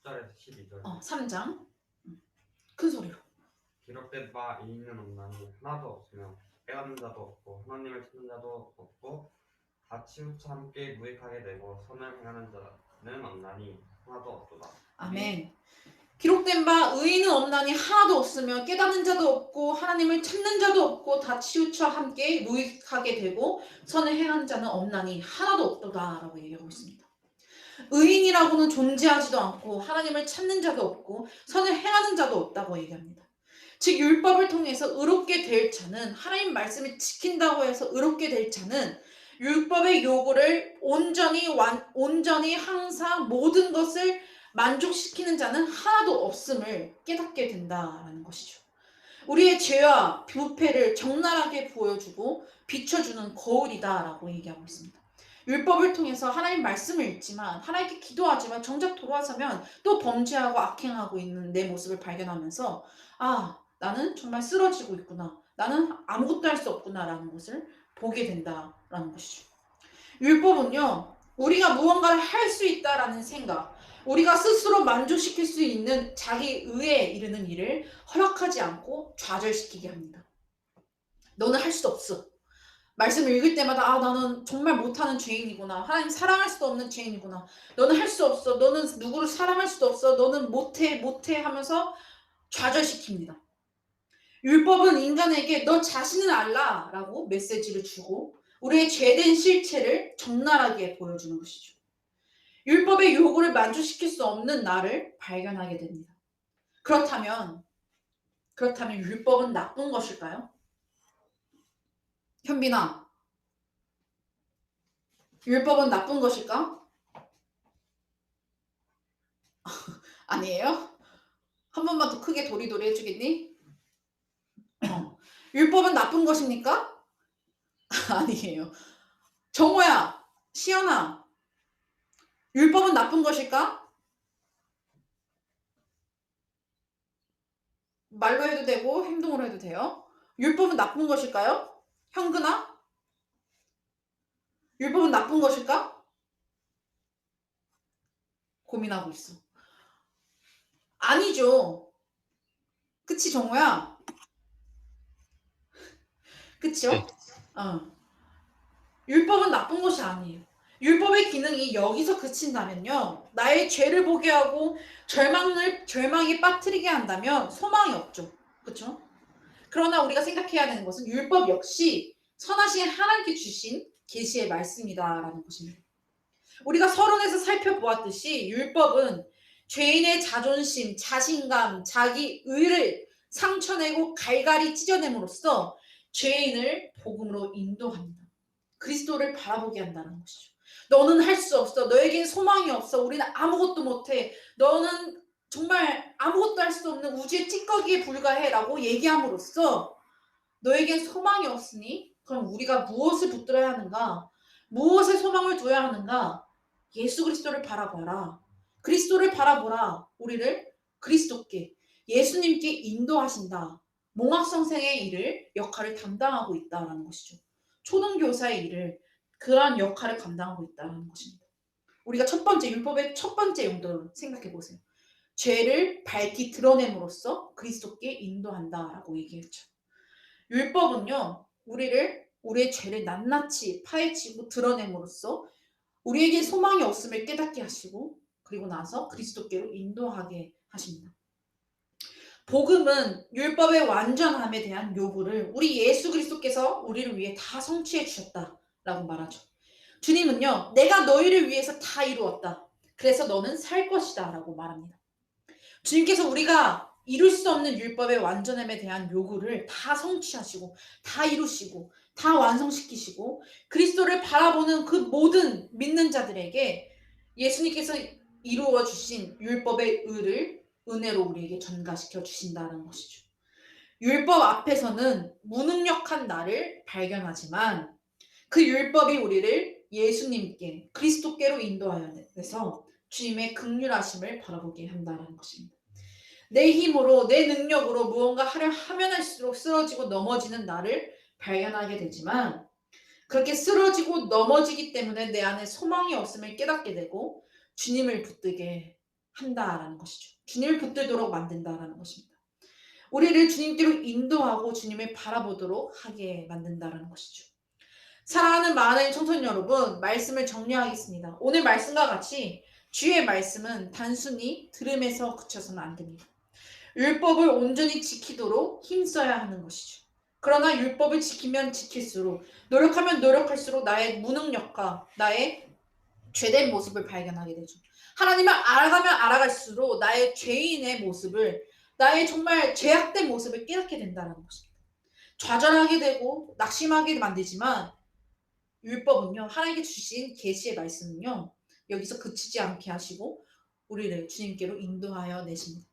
10절에서 12절. 3장. 큰 소리로. 기록된 바 의인은 없나니 하나도 없으며 깨닫는 자도 없고 하나님을 찾는 자도 없고 다 치우쳐 함께 무익하게 되고 선을 행하는 자는 없나니 하나도 없도다. 아멘. 기록된 바 의인은 없나니 하나도 없으며 깨닫는 자도 없고 하나님을 찾는 자도 없고 다 치우쳐 함께 무익하게 되고 선을 행하는 자는 없나니 하나도 없도다 라고 얘기하고 있습니다. 의인이라고는 존재하지도 않고 하나님을 찾는 자도 없고 선을 행하는 자도 없다고 얘기합니다. 즉 율법을 통해서 의롭게 될 자는 하나님 말씀을 지킨다고 해서 의롭게 될 자는 율법의 요구를 온전히 항상 모든 것을 만족시키는 자는 하나도 없음을 깨닫게 된다라는 것이죠. 우리의 죄와 부패를 적나라하게 보여주고 비춰주는 거울이다라고 얘기하고 있습니다. 율법을 통해서 하나님 말씀을 읽지만 하나님께 기도하지만 정작 돌아서면 또 범죄하고 악행하고 있는 내 모습을 발견하면서 나는 정말 쓰러지고 있구나. 나는 아무것도 할 수 없구나 라는 것을 보게 된다라는 것이죠. 율법은요. 우리가 무언가를 할 수 있다라는 생각, 우리가 스스로 만족시킬 수 있는 자기 의에 이르는 일을 허락하지 않고 좌절시키게 합니다. 너는 할 수 없어. 말씀을 읽을 때마다 나는 정말 못하는 죄인이구나. 하나님 사랑할 수도 없는 죄인이구나. 너는 할 수 없어. 너는 누구를 사랑할 수도 없어. 너는 못해 하면서 좌절시킵니다. 율법은 인간에게 너 자신을 알라 라고 메시지를 주고 우리의 죄된 실체를 적나라하게 보여주는 것이죠. 율법의 요구를 만족시킬 수 없는 나를 발견하게 됩니다. 그렇다면 율법은 나쁜 것일까요? 현빈아, 율법은 나쁜 것일까? 아니에요? 한 번만 더 크게 도리도리 해주겠니? 율법은 나쁜 것입니까? 아니에요. 정호야, 시연아, 율법은 나쁜 것일까? 말로 해도 되고 행동으로 해도 돼요. 율법은 나쁜 것일까요? 형근아, 율법은 나쁜 것일까? 고민하고 있어. 아니죠. 그치, 정호야? 그치요? 네. 율법은 나쁜 것이 아니에요. 율법의 기능이 여기서 그친다면요. 나의 죄를 보게 하고 절망에 빠뜨리게 한다면 소망이 없죠. 그렇죠? 그러나 우리가 생각해야 되는 것은 율법 역시 선하신 하나님께 주신 계시의 말씀이다라는 것입니다. 우리가 서론에서 살펴보았듯이 율법은 죄인의 자존심, 자신감, 자기 의를 상처내고 갈갈이 찢어냄으로써 죄인을 복음으로 인도합니다. 그리스도를 바라보게 한다는 것이죠. 너는 할 수 없어. 너에겐 소망이 없어. 우리는 아무것도 못해. 너는 정말 아무것도 할 수 없는 우주의 찌꺼기에 불과해 라고 얘기함으로써 너에겐 소망이 없으니 그럼 우리가 무엇을 붙들어야 하는가? 무엇에 소망을 둬야 하는가? 예수 그리스도를 바라봐라. 그리스도를 바라보라. 우리를 그리스도께 예수님께 인도하신다. 몽학성생의 일을 역할을 담당하고 있다라는 것이죠. 초등교사의 일을 그러한 역할을 감당하고 있다는 것입니다. 우리가 첫 번째 율법의 첫 번째 용도를 생각해 보세요. 죄를 밝히 드러냄으로써 그리스도께 인도한다라고 얘기했죠. 율법은요, 우리의 죄를 낱낱이 파헤치고 드러냄으로써 우리에게 소망이 없음을 깨닫게 하시고 그리고 나서 그리스도께로 인도하게 하십니다. 복음은 율법의 완전함에 대한 요구를 우리 예수 그리스도께서 우리를 위해 다 성취해 주셨다라고 말하죠. 주님은요, 내가 너희를 위해서 다 이루었다. 그래서 너는 살 것이다 라고 말합니다. 주님께서 우리가 이룰 수 없는 율법의 완전함에 대한 요구를 다 성취하시고 다 이루시고 다 완성시키시고 그리스도를 바라보는 그 모든 믿는 자들에게 예수님께서 이루어 주신 율법의 의를 은혜로 우리에게 전가시켜 주신다는 것이죠. 율법 앞에서는 무능력한 나를 발견하지만 그 율법이 우리를 예수님께 그리스도께로 인도하여 내서 주님의 긍휼하심을 바라보게 한다는 것입니다. 내 힘으로 내 능력으로 무언가 하려 하면 할수록 쓰러지고 넘어지는 나를 발견하게 되지만 그렇게 쓰러지고 넘어지기 때문에 내 안에 소망이 없음을 깨닫게 되고 주님을 붙들게 한다라는 것이죠. 주님을 붙들도록 만든다라는 것입니다. 우리를 주님께로 인도하고 주님을 바라보도록 하게 만든다라는 것이죠. 사랑하는 많은 청소년 여러분, 말씀을 정리하겠습니다. 오늘 말씀과 같이 주의 말씀은 단순히 들음에서 그쳐서는 안 됩니다. 율법을 온전히 지키도록 힘써야 하는 것이죠. 그러나 율법을 지키면 지킬수록 노력하면 노력할수록 나의 무능력과 나의 죄된 모습을 발견하게 되죠. 하나님을 알아가면 알아갈수록 나의 죄인의 모습을 나의 정말 죄악된 모습을 깨닫게 된다는 것입니다. 좌절하게 되고 낙심하게 만들지만 율법은요, 하나님께 주신 계시의 말씀은요, 여기서 그치지 않게 하시고 우리를 주님께로 인도하여 내십니다.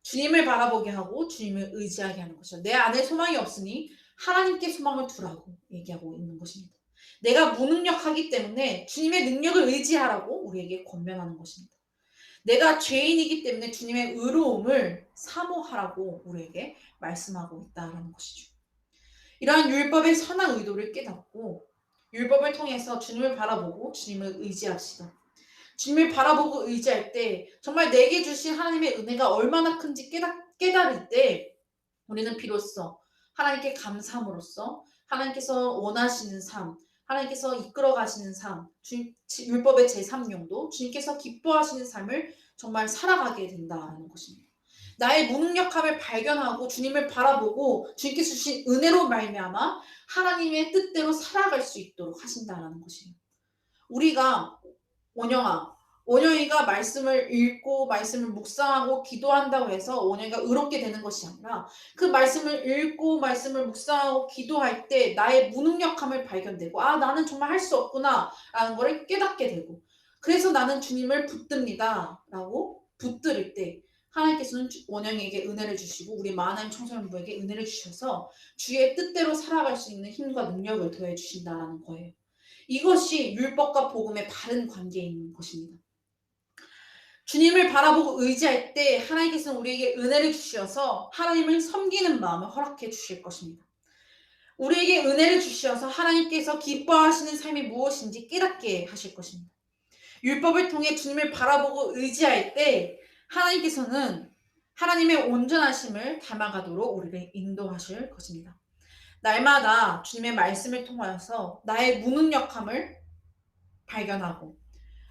주님을 바라보게 하고 주님을 의지하게 하는 것이죠. 내 안에 소망이 없으니 하나님께 소망을 두라고 얘기하고 있는 것입니다. 내가 무능력하기 때문에 주님의 능력을 의지하라고 우리에게 권면하는 것입니다. 내가 죄인이기 때문에 주님의 의로움을 사모하라고 우리에게 말씀하고 있다는 것이죠. 이러한 율법의 선한 의도를 깨닫고 율법을 통해서 주님을 바라보고 주님을 의지합시다. 주님을 바라보고 의지할 때 정말 내게 주신 하나님의 은혜가 얼마나 큰지 깨달을 때 우리는 비로소 하나님께 감사함으로써 하나님께서 원하시는 삶, 하나님께서 이끌어 가시는 삶, 율법의 제3용도 주님께서 기뻐하시는 삶을 정말 살아가게 된다는 것입니다. 나의 무능력함을 발견하고 주님을 바라보고 주님께서 주신 은혜로 말미암아 하나님의 뜻대로 살아갈 수 있도록 하신다는 것이에요. 우리가 원영이가 말씀을 읽고 말씀을 묵상하고 기도한다고 해서 원영이가 의롭게 되는 것이 아니라 그 말씀을 읽고 말씀을 묵상하고 기도할 때 나의 무능력함을 발견되고 나는 정말 할 수 없구나 라는 것을 깨닫게 되고 그래서 나는 주님을 붙듭니다 라고 붙들을 때 하나님께서는 원영에게 은혜를 주시고 우리 마하나임 청소년부에게 은혜를 주셔서 주의 뜻대로 살아갈 수 있는 힘과 능력을 더해 주신다라는 거예요. 이것이 율법과 복음의 바른 관계인 것입니다. 주님을 바라보고 의지할 때 하나님께서는 우리에게 은혜를 주셔서 하나님을 섬기는 마음을 허락해 주실 것입니다. 우리에게 은혜를 주셔서 하나님께서 기뻐하시는 삶이 무엇인지 깨닫게 하실 것입니다. 율법을 통해 주님을 바라보고 의지할 때 하나님께서는 하나님의 온전하심을 닮아가도록 우리를 인도하실 것입니다. 날마다 주님의 말씀을 통하여서 나의 무능력함을 발견하고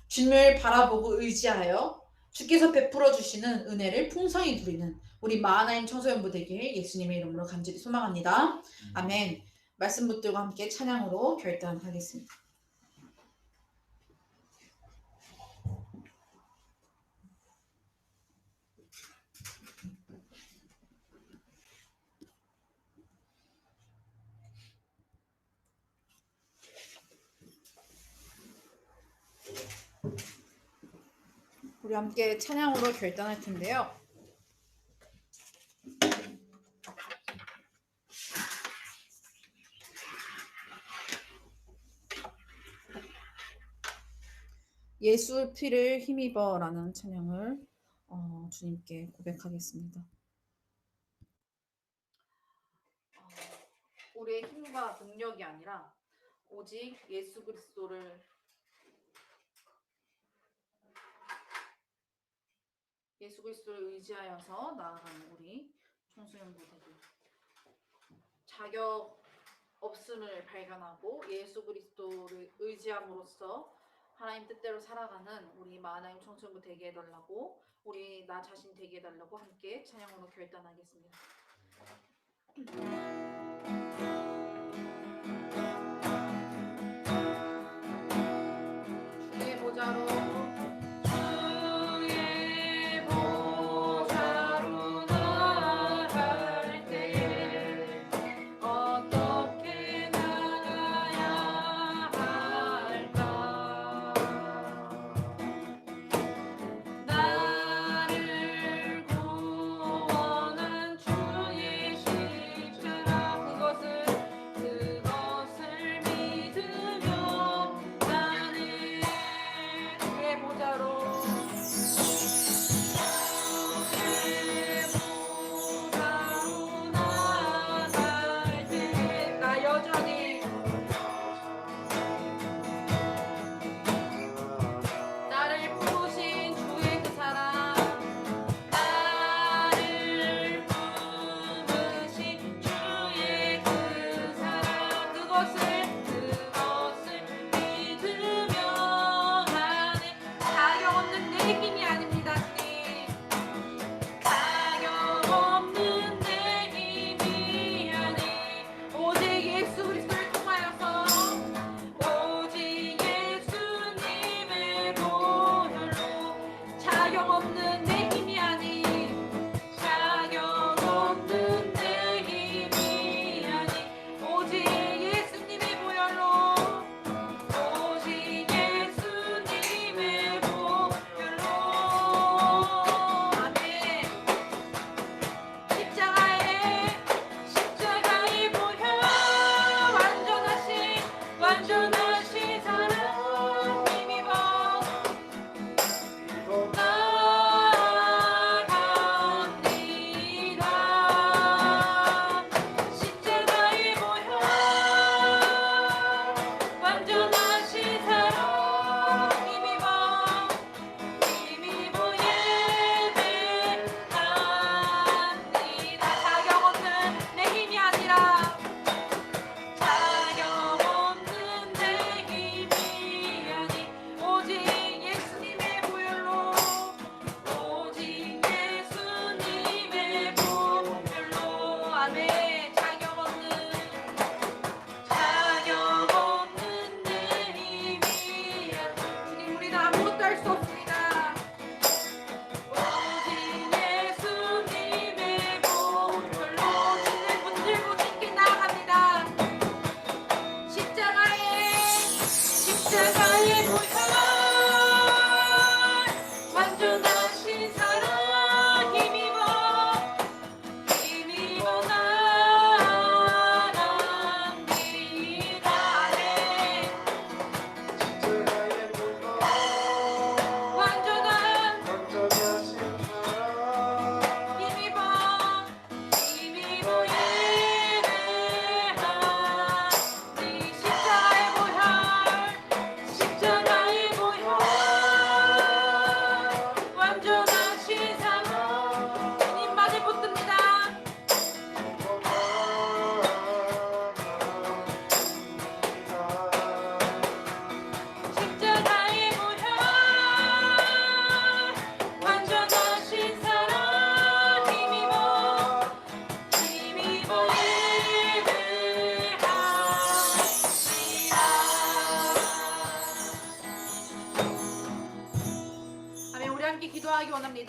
주님을 바라보고 의지하여 주께서 베풀어 주시는 은혜를 풍성히 누리는 우리 마하나임 청소년부 되길 예수님의 이름으로 간절히 소망합니다. 아멘. 말씀 붙들과 함께 찬양으로 결단하겠습니다. 우리 함께 찬양으로 결단할 텐데요. 예수 피를 힘입어라는 찬양을 주님께 고백하겠습니다. 우리의 힘과 능력이 아니라 오직 예수 그리스도를 의지하여서 나아가는 우리 청소년부들, 자격 없음을 발견하고 예수 그리스도를 의지함으로써 하나님 뜻대로 살아가는 우리 마하나임 청소년부 되게 해달라고, 우리 나 자신 되게 해달라고 함께 찬양으로 결단하겠습니다. 주의 보좌로 나아갈 때에 어떻게 나가야 할까? 나를 구원한 주의 십자가, 그것을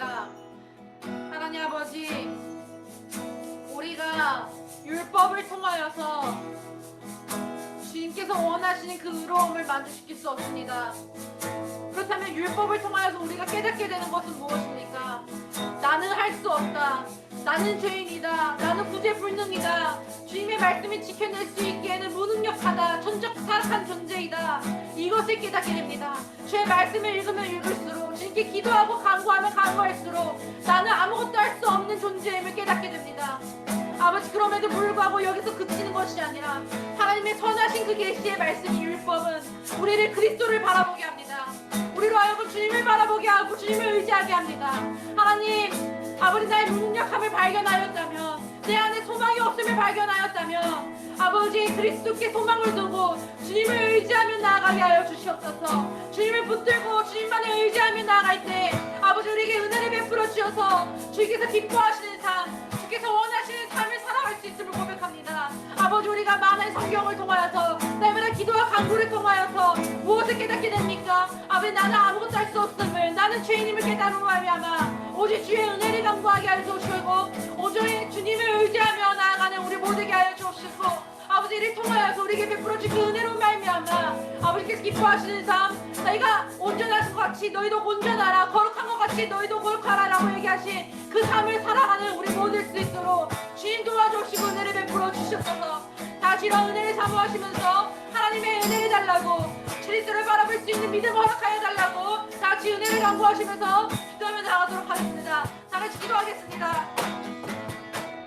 원합니다. 하나님 아버지, 우리가 율법을 통하여서 주님께서 원하시는 그 의로움을 만족시킬 수 없습니다. 그렇다면 율법을 통하여서 우리가 깨닫게 되는 것은 무엇입니까? 나는 할 수 없다. 나는 죄인이다. 나는 구제불능이다. 주님의 말씀을 지켜낼 수 있기에는 무능력하다. 천적 타락한 존재이다. 이것을 깨닫게 됩니다. 주의 말씀을 읽으면 읽을수록, 주님께 기도하고 간구하면 간구할수록 나는 아무것도 할 수 없는 존재임을 깨닫게 됩니다. 아버지, 그럼에도 불구하고 여기서 그치는 것이 아니라 하나님의 선하신 그 계시의 말씀이 율법은 우리를 그리스도를 바라보게 합니다. 우리로 하여금 주님을 바라보게 하고 주님을 의지하게 합니다. 하나님, 아버지, 나의 무능력함을 발견하였다면, 내 안에 소망이 없음을 발견하였다면, 아버지, 그리스도께 소망을 두고 주님을 의지하며 나아가게 하여 주시옵소서. 주님을 붙들고 주님만을 의지하며 나아갈 때 아버지, 우리에게 은혜를 베풀어 주셔서 주께서 기뻐하시는 삶, 주께서 원하시는 삶을 살아갈 수 있음을 고백합니다. 아버지, 우리가 많은 성경을 통하여서, 날마다 기도와 간구를 통하여서 무엇을 깨닫게 됩니까? 아버지, 나는 아무것도 할 수 없음을, 나는 죄인임을 깨달음으로 말미암아 오직 주의 은혜를 간구하게 하여 주시고, 오직 주님을 의지하며 나아가는 우리 모두에게 하여 주옵시고, 아버지, 이를 통하여서 우리에게 베풀어 주신 그 은혜로 말미암아 아버지께서 기뻐하시는 삶, 너희가 온전하신 것 같이 너희도 온전하라, 거룩한 것 같이 너희도 거룩하라라고 얘기하신 그 삶을 살아가는 우리 모두일 수 있도록 주님 도와주시고 은혜를 베풀어 주시옵소서. 다시 이런 은혜를 사모하시면서 하나님의 은혜를 달라고, 그리스도를 바라볼 수 있는 믿음을 허락하여 달라고 다시 은혜를 간구하시면서 기도하며 나가도록 하겠습니다. 다 같이 기도하겠습니다.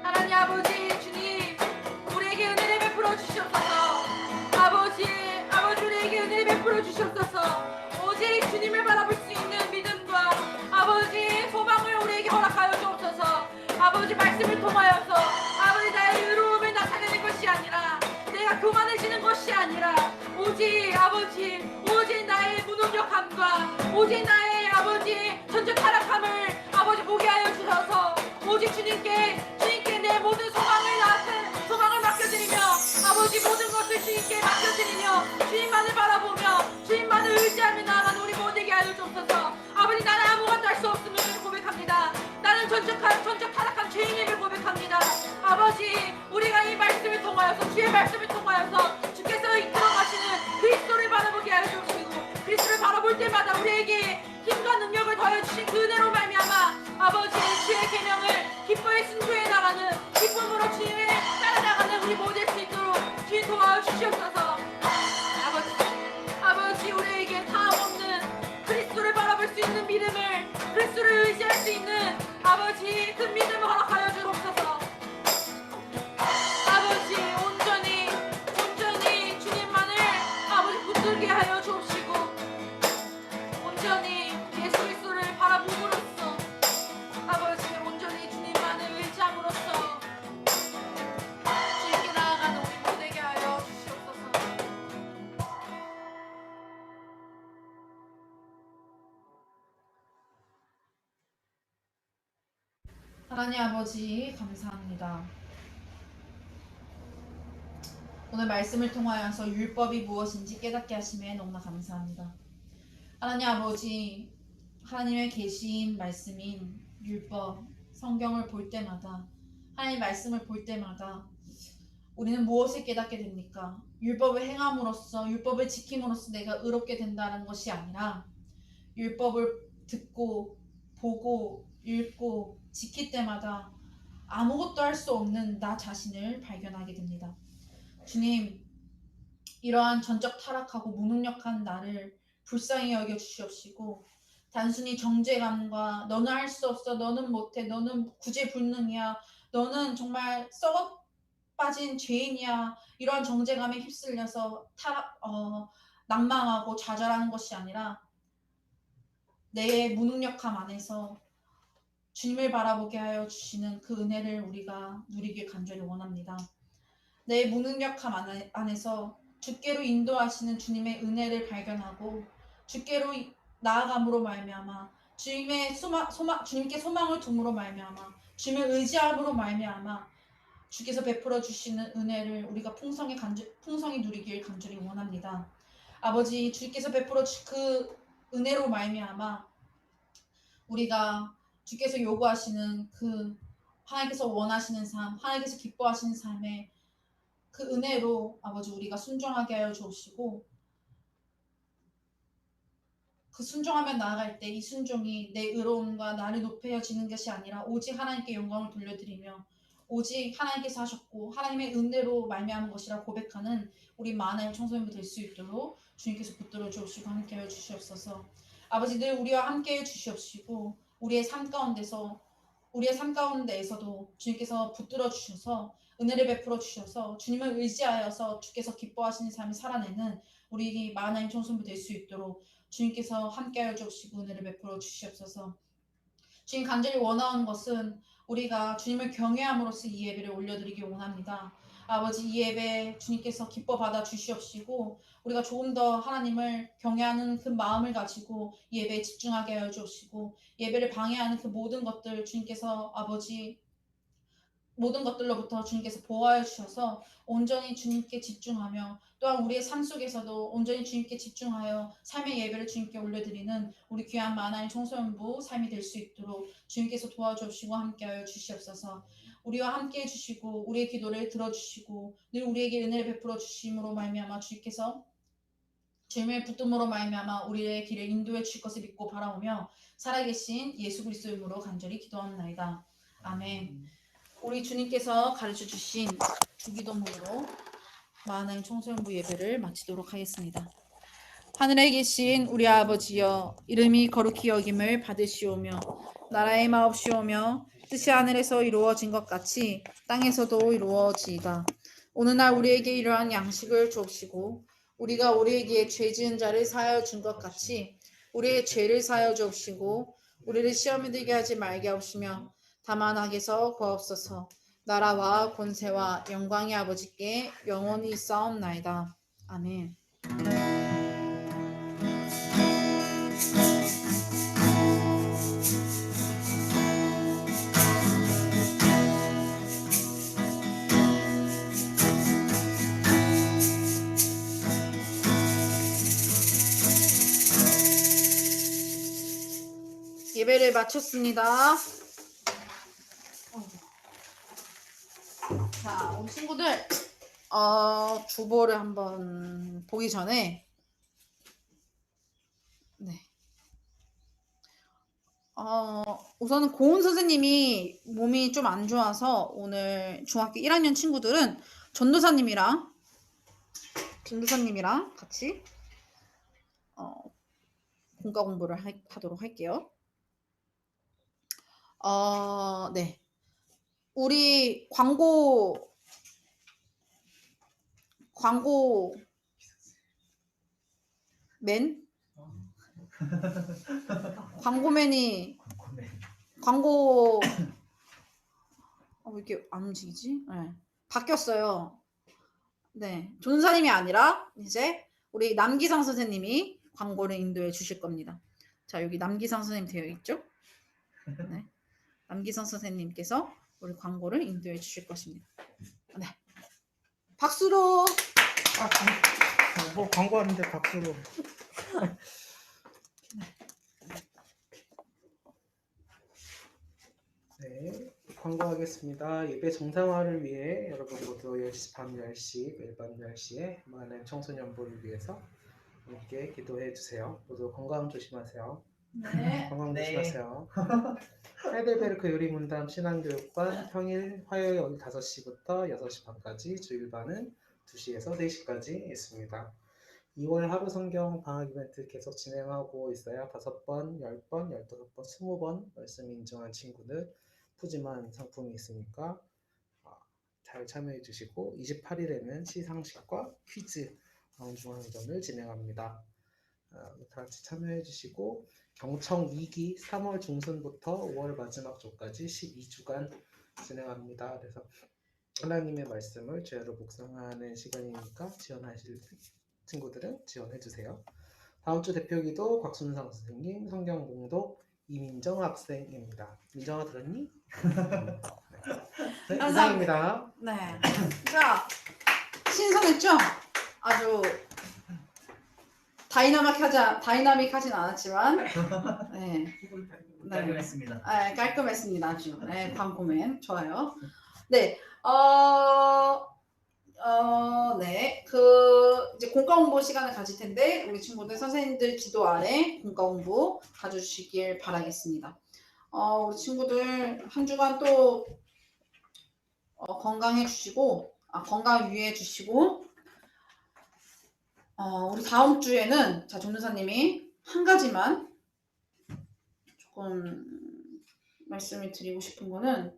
하나님 아버지, 주님, 우리에게 은혜를 베풀어 주시옵소서. 아버지, 우리에게 은혜를 베풀어 주시옵소서. 오직 주님을 바라볼 수 있는 믿음과 아버지 소망을 우리에게 허락하여 주옵소서. 아버지, 말씀을 통하여서 아버지, 나의 의로움을 나타내는 것이 아니라, 내가 교만해지는 것이 아니라, 오직 아버지, 오직 나의 무능력함과 오직 나의 아버지 전적 타락함을 아버지 보게 하여 주셔서 오직 주님께 내 모든 소망을 맡겨드리며, 아버지, 모든 것을 주님께 맡겨드리며 주님만을 바라보며 주님만을 의지하며 나아가는 우리 모두에게 하여 주옵소서. 아버지, 나는 아무것도 할 수 없음을 고백합니다. 나는 전적 타락한 죄인임을 고백합니다. 아버지, 우리가 이 말씀을 통하여서, 주의 말씀을 통하여서 주께서 이끌어가시는 그리스도를 바라보게 하여 주시고, 그리스도를 바라볼 때마다 우리에게 힘과 능력을 더해주신 그 은혜로 말미암아 아버지, 주의 계명을 기뻐에 순종해 나가는, 기쁨으로 주님을 따라나가는 우리 모두일 수 있도록 주님 도와주시옵소서. 아버지, 우리에게 다함없는 그리스도를 바라볼 수 있는 믿음을, 그리스도를 의지할 수 있는 아버지 그 믿음을 허락하여 주옵소서. 아버지, 온전히 주님만을 아버지 붙들게 하여 주옵시고, 온전히 예수 그리스도를 바라봄으로써 아버지, 온전히 주님만을 의지함으로써 주님께 나아가는 우리 모두에게 하여 주시옵소서. 하나님 아버지, 감사합니다. 오늘 말씀을 통하여서 율법이 무엇인지 깨닫게 하심에 너무나 감사합니다. 하나님 아버지, 하나님의 계신 말씀인 율법, 성경을 볼 때마다, 하나님 말씀을 볼 때마다 우리는 무엇을 깨닫게 됩니까? 율법을 행함으로써, 율법을 지킴으로써 내가 의롭게 된다는 것이 아니라, 율법을 듣고 보고 읽고 지킬 때마다 아무것도 할 수 없는 나 자신을 발견하게 됩니다. 주님, 이러한 전적 타락하고 무능력한 나를 불쌍히 여겨 주시옵시고, 단순히 정죄감과 너는 할 수 없어, 너는 못해, 너는 구제불능이야, 너는 정말 썩어 빠진 죄인이야, 이러한 정죄감에 휩쓸려서 낭망하고 좌절하는 것이 아니라, 내 무능력함 안에서 주님을 바라보게 하여 주시는 그 은혜를 우리가 누리길 간절히 원합니다. 내 무능력함 안에서 주께로 인도하시는 주님의 은혜를 발견하고 주께로 나아감으로 말미암아, 주님께 소망을 둠으로 말미암아, 주님을 의지함으로 말미암아 주께서 베풀어 주시는 은혜를 우리가 풍성히 누리길 간절히 원합니다. 아버지, 주께서 베풀어 주신 그 은혜로 말미암아 우리가 주께서 요구하시는 그 하나님께서 원하시는 삶, 하나님께서 기뻐하시는 삶에 그 은혜로 아버지 우리가 순종하게 하여 주옵시고 그 순종하며 나아갈 때 이 순종이 내 의로움과 나를 높여지는 것이 아니라 오직 하나님께 영광을 돌려드리며 오직 하나님께서 하셨고 하나님의 은혜로 말미암은 것이라 고백하는 우리 만화의 청소년부 될 수 있도록 주님께서 붙들어 주옵시고 함께하여 주시옵소서. 아버지 늘 우리와 함께해 주시옵시고 우리의 삶 가운데에서도 주님께서 붙들어 주셔서 은혜를 베풀어 주셔서 주님을 의지하여서 주께서 기뻐하시는 삶을 살아내는 우리 만화의 청소년부 될 수 있도록 주님께서 함께하여 주시고 은혜를 베풀어 주시옵소서. 주님 간절히 원하는 것은 우리가 주님을 경외함으로써 이 예배를 올려드리기 원합니다. 아버지 이 예배 주님께서 기뻐 받아 주시옵시고 우리가 조금 더 하나님을 경외하는 그 마음을 가지고 이 예배에 집중하게 하여 주옵시고 예배를 방해하는 그 모든 것들 주님께서 아버지 모든 것들로부터 주님께서 보호하여 주셔서 온전히 주님께 집중하며 또한 우리의 삶 속에서도 온전히 주님께 집중하여 삶의 예배를 주님께 올려드리는 우리 귀한 만화의 청소년부 삶이 될 수 있도록 주님께서 도와주시고 함께하여 주시옵소서. 우리와 함께해 주시고 우리의 기도를 들어주시고 늘 우리에게 은혜를 베풀어 주심으로 말미암아 주님께서 주님의 붙듦으로 말미암아 우리의 길을 인도해 주실 것을 믿고 바라오며 살아계신 예수 그리스도의 이름으로 간절히 기도하나이다. 아멘. 우리 주님께서 가르쳐 주신 주기도문으로 만화의 청소년부 예배를 마치도록 하겠습니다. 하늘에 계신 우리 아버지여 이름이 거룩히 여김을 받으시오며 나라의 마옵시오며 뜻이 하늘에서 이루어진 것 같이 땅에서도 이루어지이다. 오늘날 우리에게 이러한 양식을 주옵시고 우리가 우리에게 죄 지은 자를 사하여 준 것 같이 우리의 죄를 사하여 주옵시고 우리를 시험에 들게 하지 말게 하옵시며 다만 악에서 구하옵소서. 나라와 권세와 영광이 아버지께 영원히 있사옵나이다. 아멘. 예배를 마쳤습니다. 자, 우리 친구들 주보를 한번 보기 전에 우선은 고은 선생님이 몸이 좀 안 좋아서 오늘 중학교 1학년 친구들은 전도사님이랑 같이 공과 공부를 하도록 할게요. 네. 우리 광고맨이 왜 이렇게 안 움직이지? 네. 바뀌었어요. 네. 전사님이 아니라 이제 우리 남기상 선생님이 광고를 인도해 주실 겁니다. 자, 여기 남기상 선생님 되어 있죠? 네. 남기상 선생님께서 우리 광고를 인도해 주실 것입니다. 네. 박수로. 뭐 광고하는데 박수로. 네, 광고하겠습니다. 예배 정상화를 위해 여러분 모두 밤 10시, 매일 밤 10시에 많은 청소년부를 위해서 함께 기도해 주세요. 모두 건강 조심하세요. 네. 건강 조심하세요. 하이델베르크 요리문담 신앙교육반 평일 화요일 5시부터 6시 반까지, 주일반은 2시에서 4시까지 있습니다. 2월 하루 성경 방학 이벤트 계속 진행하고 있어요. 5번, 10번, 15번, 20번 말씀 인정한 친구들 푸짐한 상품이 있으니까 잘 참여해 주시고 28일에는 시상식과 퀴즈 중앙전을 진행합니다. 다 같이 참여해 주시고 경청 2기 3월 중순부터 5월 마지막 주까지 12주간 진행합니다. 그래서 하나님의 말씀을 죄로 묵상하는 시간이니까 지원하실 친구들은 지원해 주세요. 다음 주 대표기도 곽순상 선생님, 성경 봉독 이민정 학생입니다. 민정아 들었니? 네, 이상입니다. 네. 자, 신선했죠? 아주 다이나믹하진 않았지만, 네. 네. 깔끔했습니다. 깔끔했습니다. 아주. 네, 광고맨. 좋아요. 네. 네. 이제 공과 공부 시간을 가질 텐데, 우리 친구들 선생님들 지도 아래 공과 공부 가져주시길 바라겠습니다. 우리 친구들 한 주간 또 건강해 주시고, 건강 유의해 주시고, 우리 다음 주에는, 자, 전도사님이 한 가지만 조금 말씀을 드리고 싶은 거는,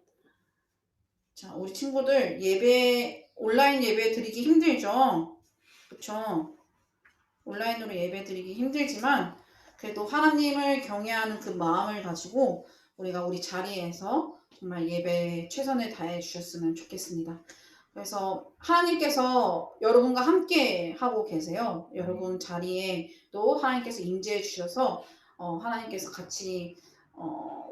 자, 우리 친구들 온라인 예배 드리기 힘들죠? 그쵸? 온라인으로 예배 드리기 힘들지만, 그래도 하나님을 경외하는 그 마음을 가지고 우리가 우리 자리에서 정말 예배에 최선을 다해 주셨으면 좋겠습니다. 그래서 하나님께서 여러분과 함께 하고 계세요. 여러분 자리에 또 하나님께서 임재해 주셔서 하나님께서 같이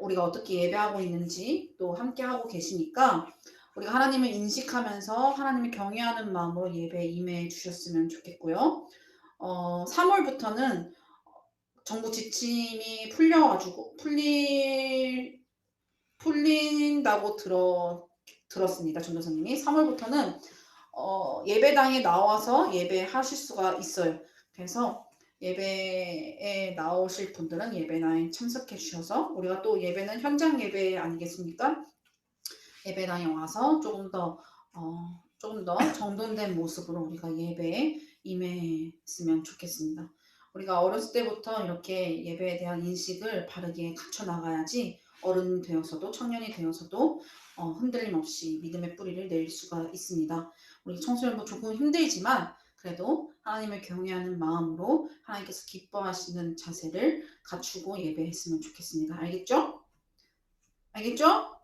우리가 어떻게 예배하고 있는지 또 함께 하고 계시니까 우리가 하나님을 인식하면서 하나님을 경외하는 마음으로 예배에 임해 주셨으면 좋겠고요. 3월부터는 정부 지침이 풀린다고 들었습니다. 전도사님이 3월부터는 예배당에 나와서 예배하실 수가 있어요. 그래서 예배에 나오실 분들은 예배당에 참석해 주셔서 우리가 또 예배는 현장 예배 아니겠습니까? 예배당에 와서 조금 더 정돈된 모습으로 우리가 예배에 임했으면 좋겠습니다. 우리가 어렸을 때부터 이렇게 예배에 대한 인식을 바르게 갖춰 나가야지 어른 되어서도 청년이 되어서도 흔들림 없이 믿음의 뿌리를 내릴 수가 있습니다. 우리 청소년도 조금 힘들지만 그래도 하나님을 경외하는 마음으로 하나님께서 기뻐하시는 자세를 갖추고 예배했으면 좋겠습니다. 알겠죠? 알겠죠?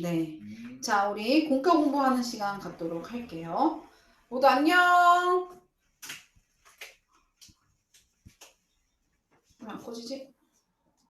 네. 자, 우리 공과 공부하는 시간 갖도록 할게요. 모두 안녕! 왜 안 꺼지지?